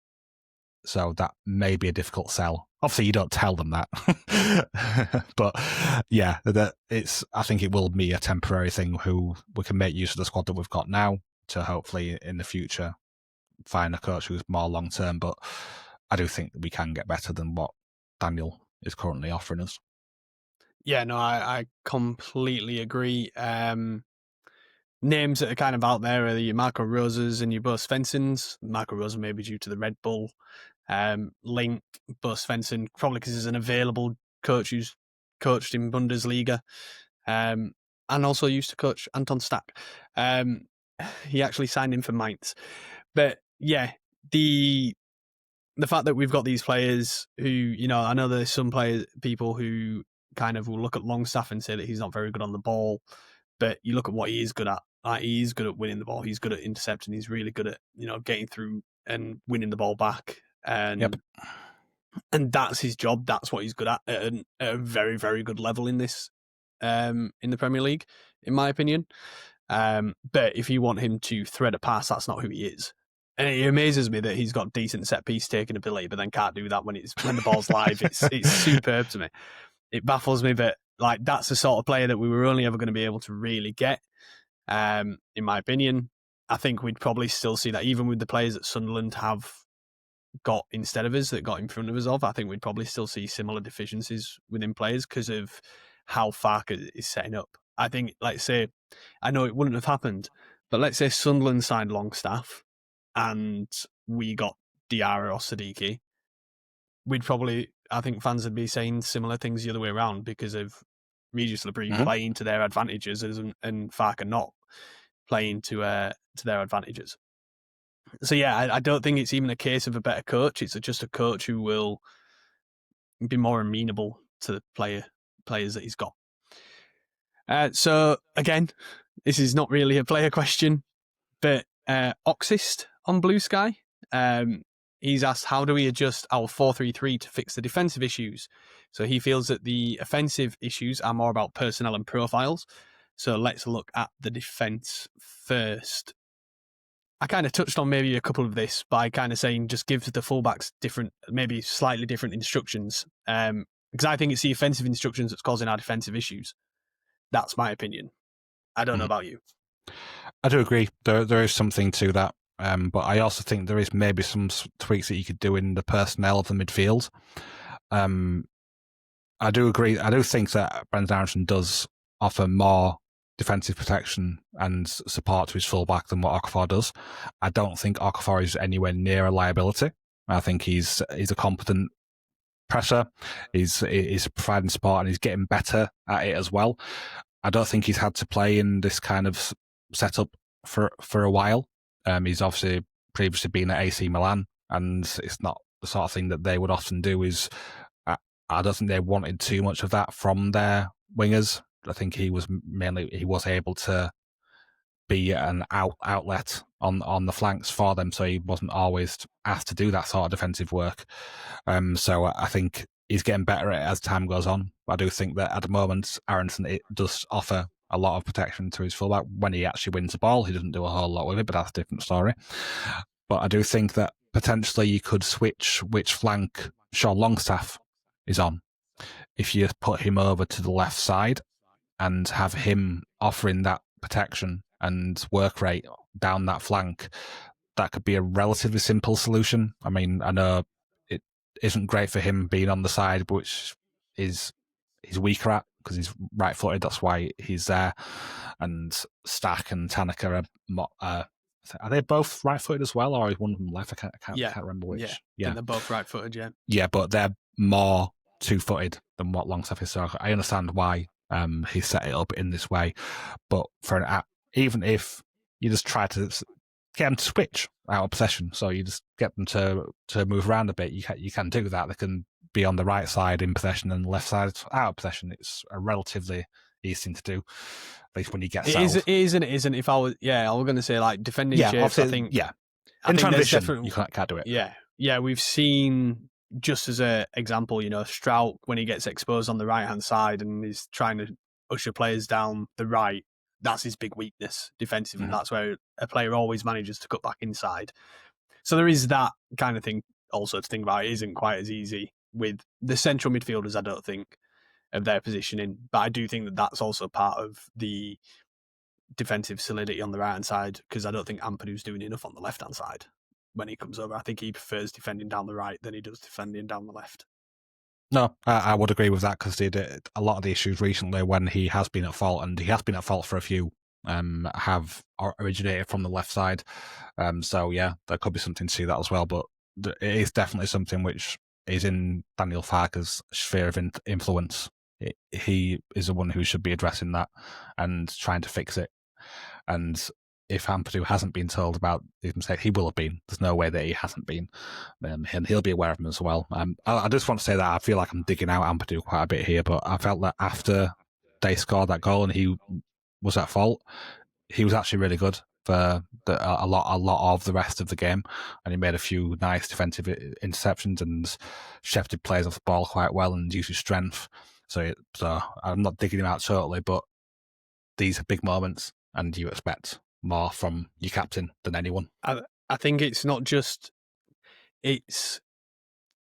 So that may be a difficult sell. Obviously, you don't tell them that, but yeah, I think it will be a temporary thing. Who we can make use of the squad that we've got now to hopefully in the future find a coach who's more long term. But I do think we can get better than what Daniel is currently offering us. Yeah, no, I completely agree. Names that are kind of out there are your Marco Rosas and your Bo Svenssons. Marco Rosa maybe due to the Red Bull link. Bo Svensson probably because he's an available coach who's coached in Bundesliga and also used to coach Anton Stack. He actually signed him for Mainz. But yeah, the fact that we've got these players who, I know there's some people who kind of will look at Longstaff and say that he's not very good on the ball, but you look at what he is good at. Like, he is good at winning the ball. He's good at intercepting. He's really good at, getting through and winning the ball back. And that's his job. That's what he's good at a very, very good level in this, in the Premier League, in my opinion. But if you want him to thread a pass, that's not who he is. And it amazes me that he's got decent set piece taking ability, but then can't do that when the ball's live. It's superb to me. It baffles me, but that's the sort of player that we were only ever going to be able to really get. In my opinion, I think we'd probably still see that even with the players that Sunderland have got instead of us, that got in front of us I think we'd probably still see similar deficiencies within players because of how Farke is setting up. I think, let's say, I know it wouldn't have happened, but let's say Sunderland signed Longstaff and we got Diarra or Siddiqui, I think fans would be saying similar things the other way around because of Regis Labrie playing to their advantages and Farke not playing to their advantages. So yeah, I don't think it's even a case of a better coach. It's just a coach who will be more amenable to the players that he's got. So again, this is not really a player question, but Oxist on Blue Sky, he's asked, how do we adjust our 4-3-3 to fix the defensive issues? So he feels that the offensive issues are more about personnel and profiles. So let's look at the defence first. I kind of touched on maybe a couple of this by kind of saying just give the fullbacks different, maybe slightly different instructions. Because I think it's the offensive instructions that's causing our defensive issues. That's my opinion. I don't know about you. I do agree. There is something to that. But I also think there is maybe some tweaks that you could do in the personnel of the midfield. I do agree. I do think that Brendan Aronson does offer more defensive protection and support to his fullback than what Okafor does. I don't think Okafor is anywhere near a liability. I think he's a competent presser. He's providing support and he's getting better at it as well. I don't think he's had to play in this kind of setup for a while. He's obviously previously been at AC Milan, and it's not the sort of thing that they would often do. I don't think they wanted too much of that from their wingers. I think he was able to be an outlet on the flanks for them, so he wasn't always asked to do that sort of defensive work. So I think he's getting better at it as time goes on. I do think that at the moment, Aronson it does offer a lot of protection to his fullback. When he actually wins the ball, he doesn't do a whole lot with it, but that's a different story. But I do think that potentially you could switch which flank Sean Longstaff is on. If you put him over to the left side and have him offering that protection and work rate down that flank, that could be a relatively simple solution. I mean, I know it isn't great for him being on the side, which he's weaker at because he's right-footed. That's why he's there. And Stack and Tanaka are they both right-footed as well, or is one of them left? I can't remember which. Yeah, they're both right-footed. Yeah. Yeah, but they're more two-footed than what Longstaff is. So I understand why he set it up in this way, but even if you just try to get them to switch out of possession, so you just get them to move around a bit, you can do that. They can be on the right side in possession and the left side out of possession. It's a relatively easy thing to do, at least when you get settled. It is and it isn't. If I was going to say like defending shapes, I think in transition you can't do it. Yeah, we've seen, just as an example, Strout, when he gets exposed on the right-hand side and is trying to usher players down the right, that's his big weakness defensively. Mm-hmm. That's where a player always manages to cut back inside. So there is that kind of thing also to think about. It isn't quite as easy with the central midfielders, I don't think, of their positioning. But I do think that that's also part of the defensive solidity on the right-hand side, because I don't think Ampadu's doing enough on the left-hand side. When he comes over, I think he prefers defending down the right than he does defending down the left. No, I would agree with that, because a lot of the issues recently when he has been at fault, and he has been at fault for a few, have originated from the left side. So yeah, there could be something to that as well, but it is definitely something which is in Daniel Farke's sphere of influence. He is the one who should be addressing that and trying to fix it. And if Ampadu hasn't been told about his mistake, he will have been. There's no way that he hasn't been. And he'll be aware of them as well. I just want to say that I feel like I'm digging out Ampadu quite a bit here, but I felt that after they scored that goal and he was at fault, he was actually really good for a lot of the rest of the game. And he made a few nice defensive interceptions and shepherded plays off the ball quite well and used his strength. So I'm not digging him out totally, but these are big moments and you expect more from your captain than anyone. I think it's not just it's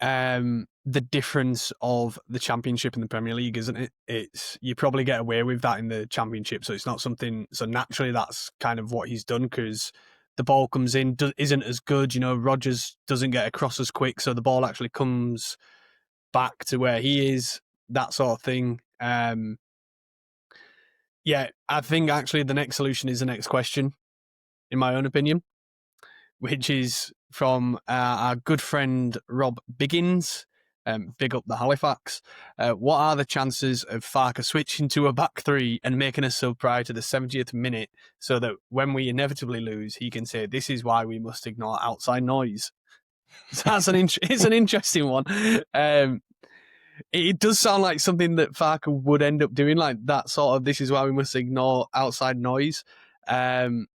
the difference of the Championship and the Premier League, isn't it? It's you probably get away with that in the Championship, so it's not something. So naturally, that's kind of what he's done, because the ball comes in isn't as good. Rodgers doesn't get across as quick, so the ball actually comes back to where he is. That sort of thing. Yeah, I think actually the next solution is the next question, in my own opinion, which is from our good friend Rob Biggins. Big up the Halifax. What are the chances of Farke switching to a back three and making a sub prior to the 70th minute, so that when we inevitably lose, he can say, "This is why we must ignore outside noise"? So that's it's an interesting one. It does sound like something that Farke would end up doing, like that sort of, "This is why we must ignore outside noise." But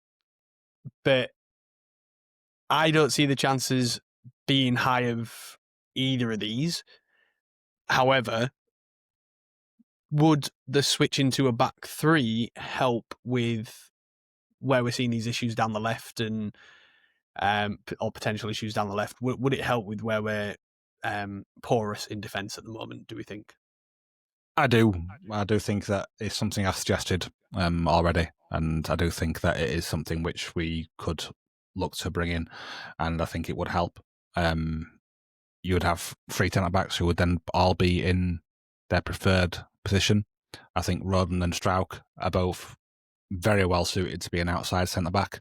I don't see the chances being high of either of these. However, would the switch into a back three help with where we're seeing these issues down the left and or potential issues down the left, would it help with where we're porous in defence at the moment, do we think? I do think that it's something I've suggested already, and I do think that it is something which we could look to bring in, and I think it would help. You would have 3 centre-backs who would then all be in their preferred position. I think Roden and Strauch are both very well suited to be an outside centre-back.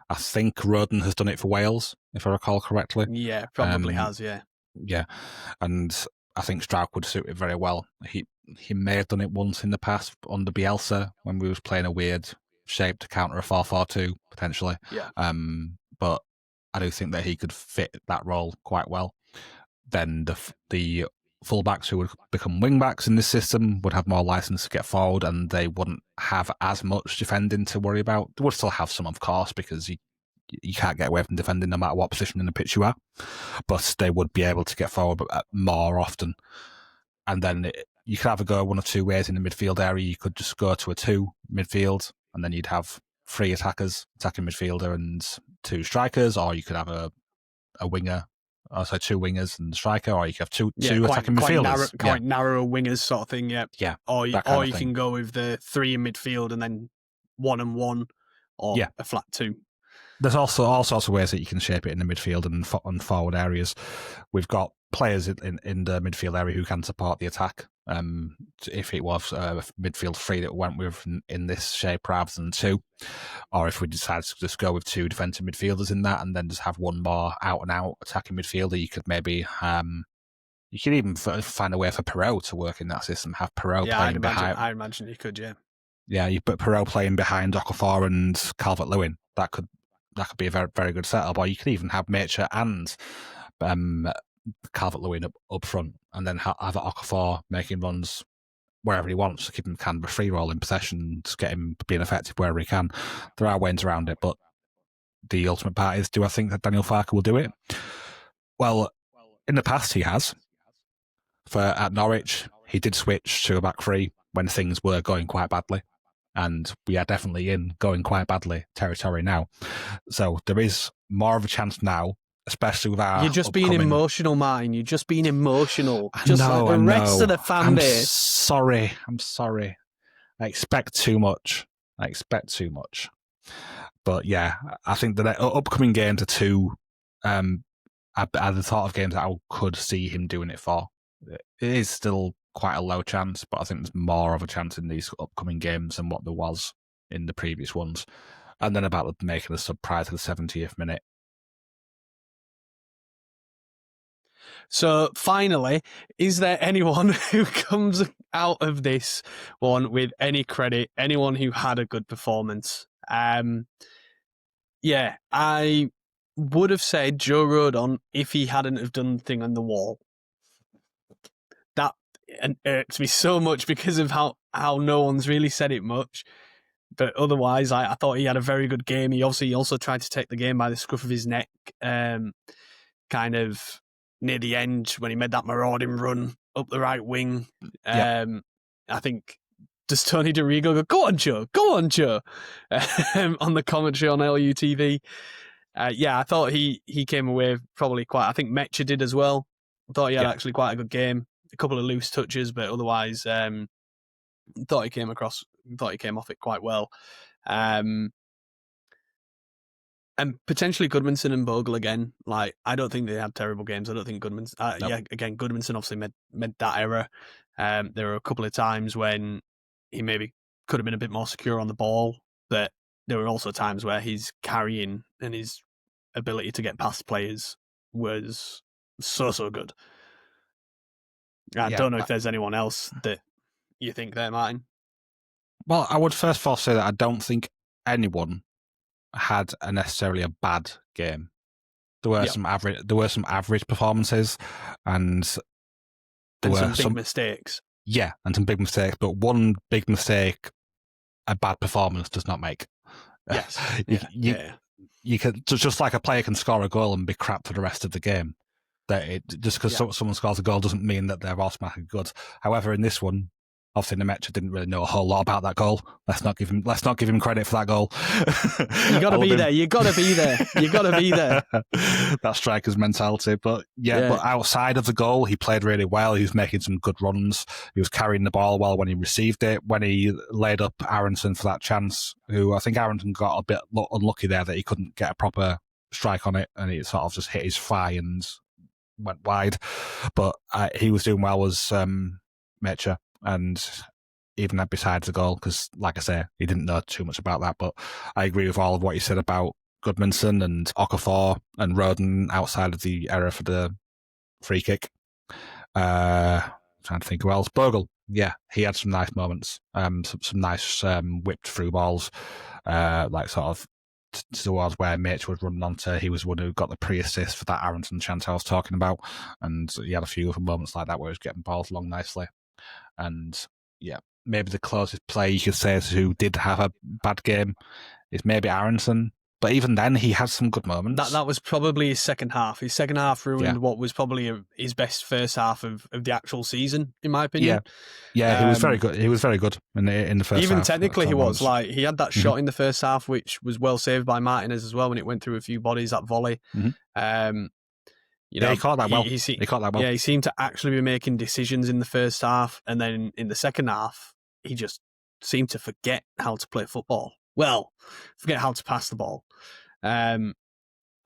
I think Roden has done it for Wales, if I recall correctly. Yeah, probably has, yeah. Yeah, and I think Strauch would suit it very well. He may have done it once in the past under Bielsa when we was playing a weird shape to counter a 4-4-2 potentially. Yeah. But I do think that he could fit that role quite well. Then the fullbacks who would become wingbacks in this system would have more license to get forward, and they wouldn't have as much defending to worry about. They would still have some, of course, because you can't get away from defending no matter what position in the pitch you are, but they would be able to get forward more often. And then you could either go one of 2 ways in the midfield area. You could just go to a 2 midfield, and then you'd have 3 attackers, attacking midfielder and 2 strikers, or you could have a winger, so 2 wingers and a striker, or you could have two attacking midfielders. Quite narrow wingers sort of thing, yeah. Yeah. Or you can go with the 3 in midfield and then 1 and 1, or a flat 2. There's also all sorts of ways that you can shape it in the midfield and forward areas. We've got players in the midfield area who can support the attack. If it was a midfield 3 that went with in this shape rather than 2, or if we decide to just go with 2 defensive midfielders in that and then just have 1 more out-and-out attacking midfielder, you could maybe you could even find a way for Perot to work in that system. Have Perot playing behind. I imagine you could, yeah. Yeah, you put Perot playing behind Okafor and Calvert-Lewin. That could be a very, very good setup. Or you could even have Macher and Calvert-Lewin up front, and then have Okafor making runs wherever he wants to keep him kind of a free roll in possession, to get him being effective wherever he can. There are ways around it, but the ultimate part is, do I think that Daniel Farke will do it? Well, in the past he has. At Norwich, he did switch to a back 3 when things were going quite badly. And we are definitely in going quite badly territory now. So there is more of a chance now, especially with our... You're just being emotional, Martin. You're just being emotional. Just like the rest of the fan base. I'm sorry. I expect too much. But yeah, I think the upcoming games are 2 are the sort of games that I could see him doing it for. It is still quite a low chance, but I think there's more of a chance in these upcoming games than what there was in the previous ones. And then about making a sub prior to the 70th minute. So finally, is there anyone who comes out of this one with any credit? Anyone who had a good performance? Yeah, I would have said Joe Rodon if he hadn't have done the thing on the wall. That irks me so much because of how no one's really said it much. But otherwise, I thought he had a very good game. He also tried to take the game by the scruff of his neck, kind of near the end when he made that marauding run up the right wing. I think, does Tony DeRigo go on, Joe, on the commentary on LUTV? I thought he came away probably quite... I think Mecha did as well. I thought he had actually quite a good game. A couple of loose touches, but otherwise, thought he came off it quite well. And potentially Goodmanson and Bogle again. Like, I don't think they had terrible games. I don't think Goodmanson... again, Goodmanson obviously made that error. There were a couple of times when he maybe could have been a bit more secure on the ball, but there were also times where his carrying and his ability to get past players was so good. I don't know if there's anyone else that you think there, Martin. Well, I would first of all say that I don't think anyone had necessarily a bad game. There were some average performances, and there were some big mistakes. Yeah, and some big mistakes. But one big mistake, a bad performance does not make. Yes. You can, just like a player can score a goal and be crap for the rest of the game. That just because someone scores a goal doesn't mean that they're automatically good. However, in this one, Obviously, Nemecha didn't really know a whole lot about that goal. Let's not give him credit for that goal. You got to be there. You got to be there. You got to be there. That striker's mentality. But but outside of the goal, he played really well. He was making some good runs. He was carrying the ball well when he received it. When he laid up Aronson for that chance, who I think Aronson got a bit unlucky there that he couldn't get a proper strike on it, and it sort of just hit his thigh and went wide. But he was doing well, was Mecha. And even that besides the goal, because like I say, he didn't know too much about that. But I agree with all of what you said about Goodmanson and Okafor and Roden outside of the error for the free kick. Trying to think who else. Bogle, yeah, he had some nice moments. Some nice whipped through balls, like sort of towards where Mitch was running onto. He was the one who got the pre-assist for that Aronson chance I was talking about, and he had a few other moments like that where he was getting balls along nicely. And yeah, maybe the closest player you could say who did have a bad game is maybe Aronson. But even then, he had some good moments. That was probably his second half. His second half ruined what was probably his best first half of the actual season, in my opinion. Yeah, he was very good. He was very good in the first half. Even technically, he was. Like, he had that shot in the first half, which was well saved by Martinez as well when it went through a few bodies, that volley. Mm-hmm. He caught that well. He caught that well. Yeah, he seemed to actually be making decisions in the first half, and then in the second half, he just seemed to forget how to play football. Well, forget how to pass the ball. I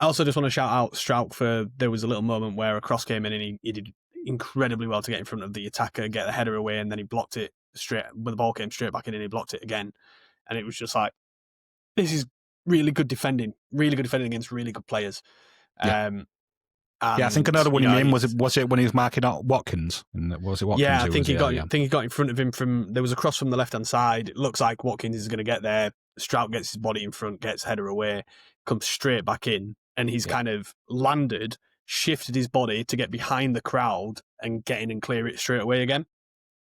also just want to shout out Strauch for, there was a little moment where a cross came in and he did incredibly well to get in front of the attacker, get the header away, and then he blocked it straight, when the ball came straight back in and he blocked it again. And it was just like, this is really good defending against really good players. I think another one you mean was it when he was marking out Watkins? Was it Watkins? Yeah, I think he got in front of him from. There was a cross from the left hand side. It looks like Watkins is going to get there. Strout gets his body in front, gets header away, comes straight back in, and he's kind of landed, shifted his body to get behind the crowd and get in and clear it straight away again.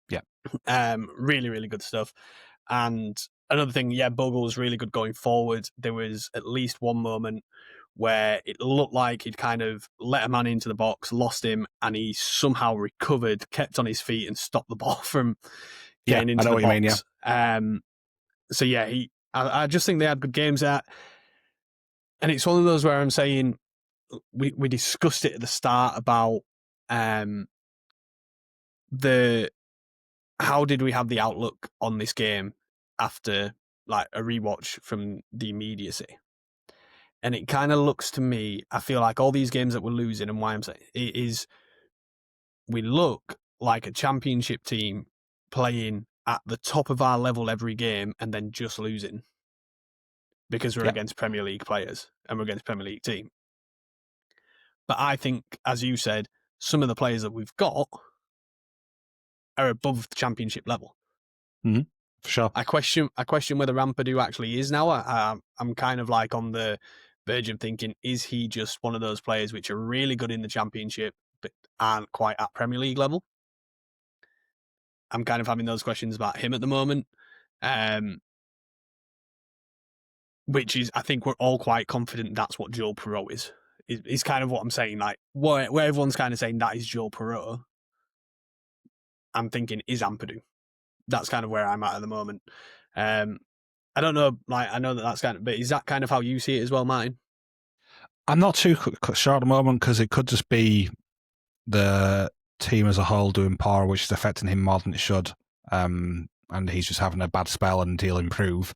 Yeah, really, really good stuff. And another thing, Bogle was really good going forward. There was at least one moment where it looked like he'd kind of let a man into the box, lost him, and he somehow recovered, kept on his feet, and stopped the ball from getting into the box. I know what you mean, So I just think they had good games at, and it's one of those where I'm saying we discussed it at the start about how did we have the outlook on this game after like a rewatch from the immediacy. And it kind of looks to me, I feel like all these games that we're losing, and why I'm saying it is, we look like a championship team playing at the top of our level every game and then just losing because we're against Premier League players and we're against Premier League team. But I think, as you said, some of the players that we've got are above the championship level. Mm-hmm. For sure. I question whether Rampadu actually is now. I'm kind of like on the verge of thinking, is he just one of those players which are really good in the championship but aren't quite at Premier League level? I'm kind of having those questions about him at the moment, which is, I think we're all quite confident that's what Joel Perreault is kind of what I'm saying. Like where everyone's kind of saying that is Joel Perreault, I'm thinking is Ampadu. That's kind of where I'm at the moment. I don't know, like, I know that's kind of, but is that kind of how you see it as well, Martin? I'm not too sure at the moment because it could just be the team as a whole doing poor, which is affecting him more than it should. And he's just having a bad spell and he'll improve.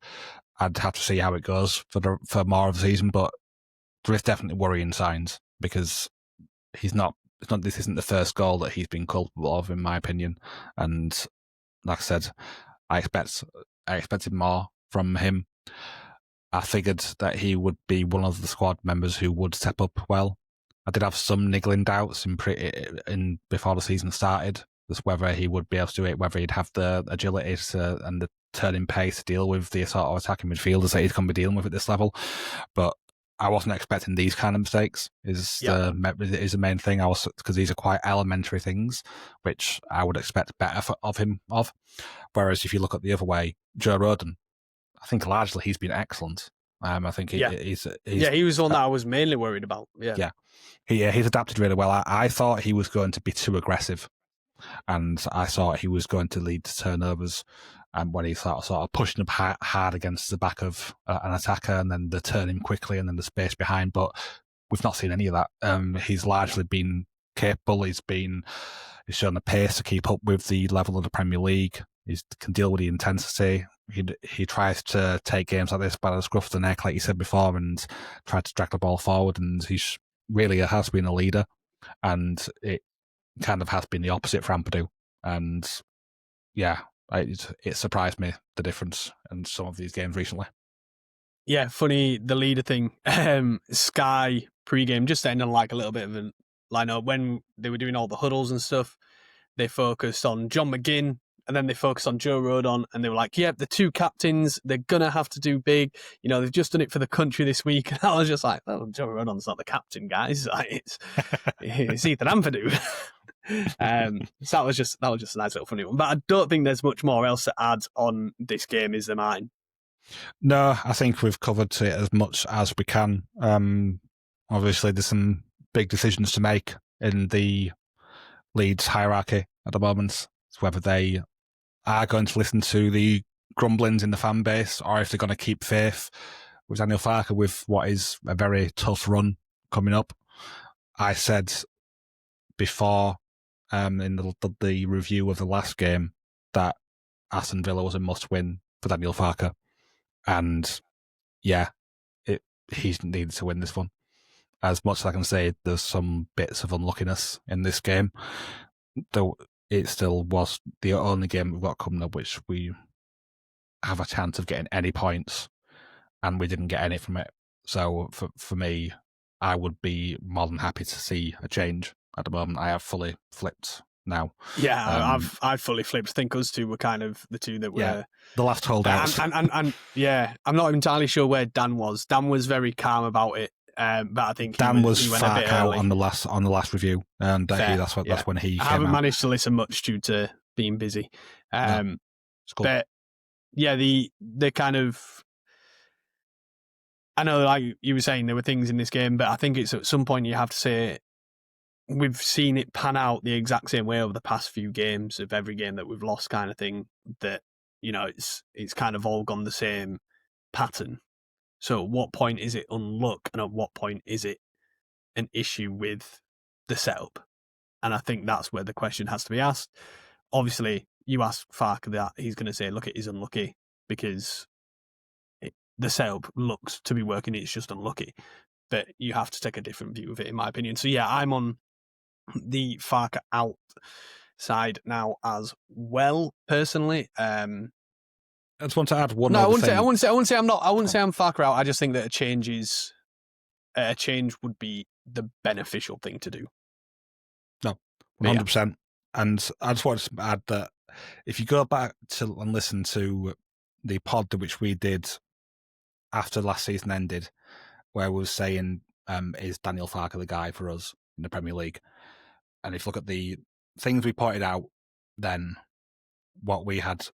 I'd have to see how it goes for more of the season, but there is definitely worrying signs because this isn't the first goal that he's been culpable of, in my opinion. And like I said, I expected more from him. I figured that he would be one of the squad members who would step up well. I did have some niggling doubts in before the season started, just whether he would be able to do it, whether he'd have the agility and the turning pace to deal with the sort of attacking midfielders that he's going to be dealing with at this level. But I wasn't expecting these kind of mistakes. Is the main thing. Because these are quite elementary things, which I would expect better of him. Whereas if you look at the other way, Joe Roden, I think largely he's been excellent. I think he was the one that I was mainly worried about. He's adapted really well. I thought he was going to be too aggressive. and I thought he was going to lead to turnovers. And when he sort of pushing up hard against the back of an attacker, and then the turning quickly, and then the space behind. But we've not seen any of that. He's largely been capable. He's shown the pace to keep up with the level of the Premier League. He can deal with the intensity. He tries to take games like this by the scruff of the neck, like you said before, and try to drag the ball forward. And he's really has been a leader. And it kind of has been the opposite for Ampadu. And yeah, it surprised me, the difference in some of these games recently. Yeah, funny, the leader thing. Sky pre-game, just ending like a little bit of a lineup. When they were doing all the huddles and stuff, they focused on John McGinn, and then they focused on Joe Rodon, and they were like, yep, the two captains, they're going to have to do big. You know, they've just done it for the country this week. And I was just like, oh, Joe Rodon's not the captain, guys. Like, it's Ethan Ampadu. So that was just a nice little funny one. But I don't think there's much more else to add on this game, is there, mine? No, I think we've covered it as much as we can. Obviously, there's some big decisions to make in the Leeds hierarchy at the moment. It's whether they are going to listen to the grumblings in the fan base, or if they're going to keep faith with Daniel Farke with what is a very tough run coming up. I said before in the review of the last game that Aston Villa was a must-win for Daniel Farke. And yeah, he needed to win this one. As much as I can say, there's some bits of unluckiness in this game, though it still was the only game we've got coming up which we have a chance of getting any points, and we didn't get any from it. So for me, I would be more than happy to see a change at the moment. I have fully flipped now. Yeah, I've fully flipped. I think us two were kind of the two that were the last holdouts. And yeah, I'm not entirely sure where Dan was. Dan was very calm about it, but I think Dan was he went far a bit out early. on the last review, and that's when he. I came haven't out. managed to listen much due to being busy. It's cool. But yeah, the kind of, I know, like you were saying, there were things in this game, but I think it's at some point you have to say, we've seen it pan out the exact same way over the past few games of every game that we've lost, kind of thing, that, you know, it's kind of all gone the same pattern. So at what point is it unluck, and at what point is it an issue with the setup? And I think that's where the question has to be asked. Obviously, you ask Farke that, he's going to say, look, it is unlucky because the setup looks to be working, it's just unlucky. But you have to take a different view of it, in my opinion. So yeah, I'm on the Farke out side now as well, personally. I just want to add one. No, I wouldn't say I'm Farke out. I just think that a change would be the beneficial thing to do. No, 100%. And I just want to add that if you go back and listen to the pod which we did after last season ended, where we were saying, is Daniel Farke the guy for us in the Premier League? And if you look at the things we pointed out, then what we had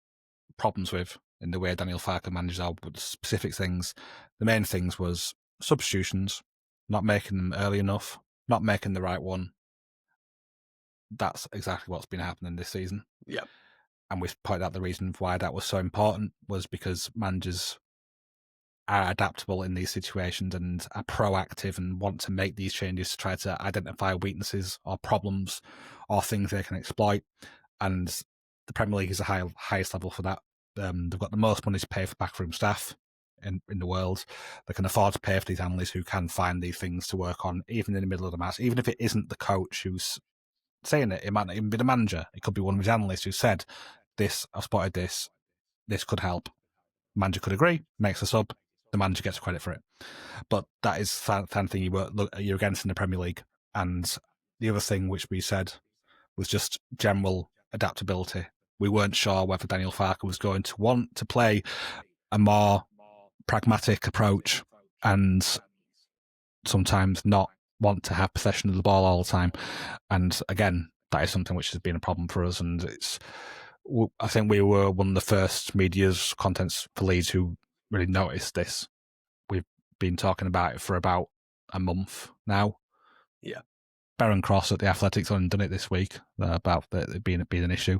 problems with in the way Daniel Farke manages our specific things, the main things was substitutions, not making them early enough, not making the right one. That's exactly what's been happening this season. Yeah. And we pointed out the reason why that was so important was because managers are adaptable in these situations and are proactive and want to make these changes to try to identify weaknesses or problems or things they can exploit. And the Premier League is the highest level for that. They've got the most money to pay for backroom staff in the world. They can afford to pay for these analysts who can find these things to work on, even in the middle of the match, even if it isn't the coach who's saying it. It might not even be the manager. It could be one of his analysts who said, this, I've spotted this could help. Manager could agree, makes a sub, the manager gets credit for it. But that is the kind of thing you're against in the Premier League. And the other thing which we said was just general adaptability. We weren't sure whether Daniel Farke was going to want to play a more pragmatic approach and sometimes not want to have possession of the ball all the time. And again, that is something which has been a problem for us. And I think we were one of the first media's contents for Leeds who really noticed this. We've been talking about it for about a month now. Yeah. Baron Cross at the Athletics on done it this week about it being an issue.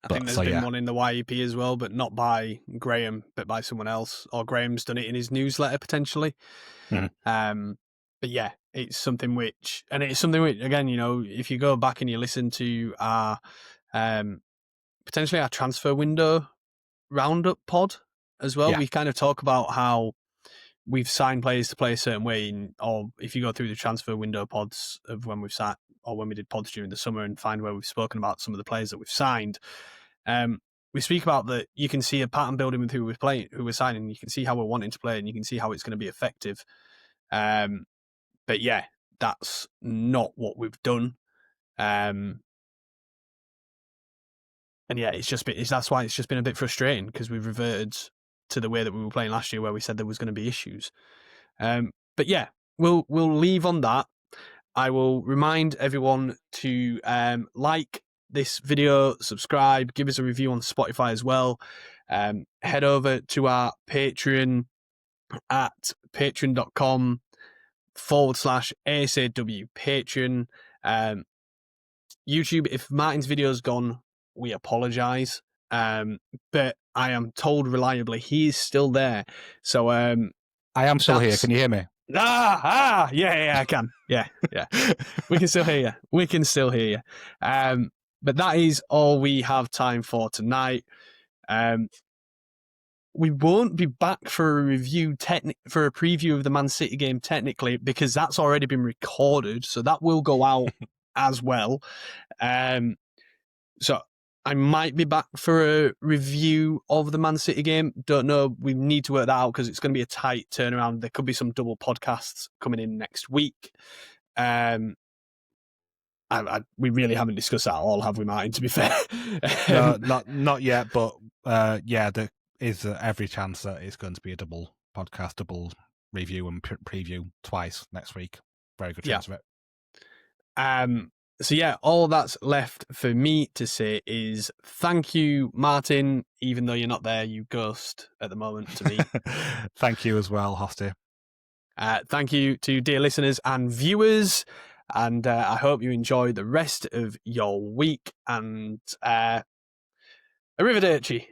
I think there's been one in the YEP as well, but not by Graham, but by someone else. Or Graham's done it in his newsletter potentially. But yeah, it's something which, again, if you go back and you listen to our potentially our transfer window roundup pod as well, we kind of talk about how we've signed players to play a certain way, or if you go through the transfer window pods of when we've signed, or when we did pods during the summer and find where we've spoken about some of the players that we've signed, we speak about that you can see a pattern building with who we're signing, you can see how we're wanting to play, and you can see how it's going to be effective. But yeah, that's not what we've done. And yeah, that's why it's just been a bit frustrating, because we've reverted to the way that we were playing last year, where we said there was going to be issues. But yeah, we'll leave on that. I will remind everyone to like this video, subscribe, give us a review on Spotify as well. Head over to our Patreon at patreon.com/ASAW Patreon. YouTube, if Martin's video's gone, we apologise. But I am told reliably he is still there. So I am still here. Can you hear me? Yeah, I can. Yeah. We can still hear you. But that is all we have time for tonight. We won't be back for a review, for a preview of the Man City game technically, because that's already been recorded, so that will go out as well. So I might be back for a review of the Man City game. Don't know. We need to work that out, because it's going to be a tight turnaround. There could be some double podcasts coming in next week. We really haven't discussed that at all, have we, Martin, to be fair? No, not yet, but there is every chance that it's going to be a double podcast, double review and preview twice next week. Very good chance of it. So yeah, all that's left for me to say is thank you, Martin, even though you're not there, you ghost at the moment to me. Thank you as well, Hosty. Thank you to dear listeners and viewers, and I hope you enjoy the rest of your week, and arrivederci.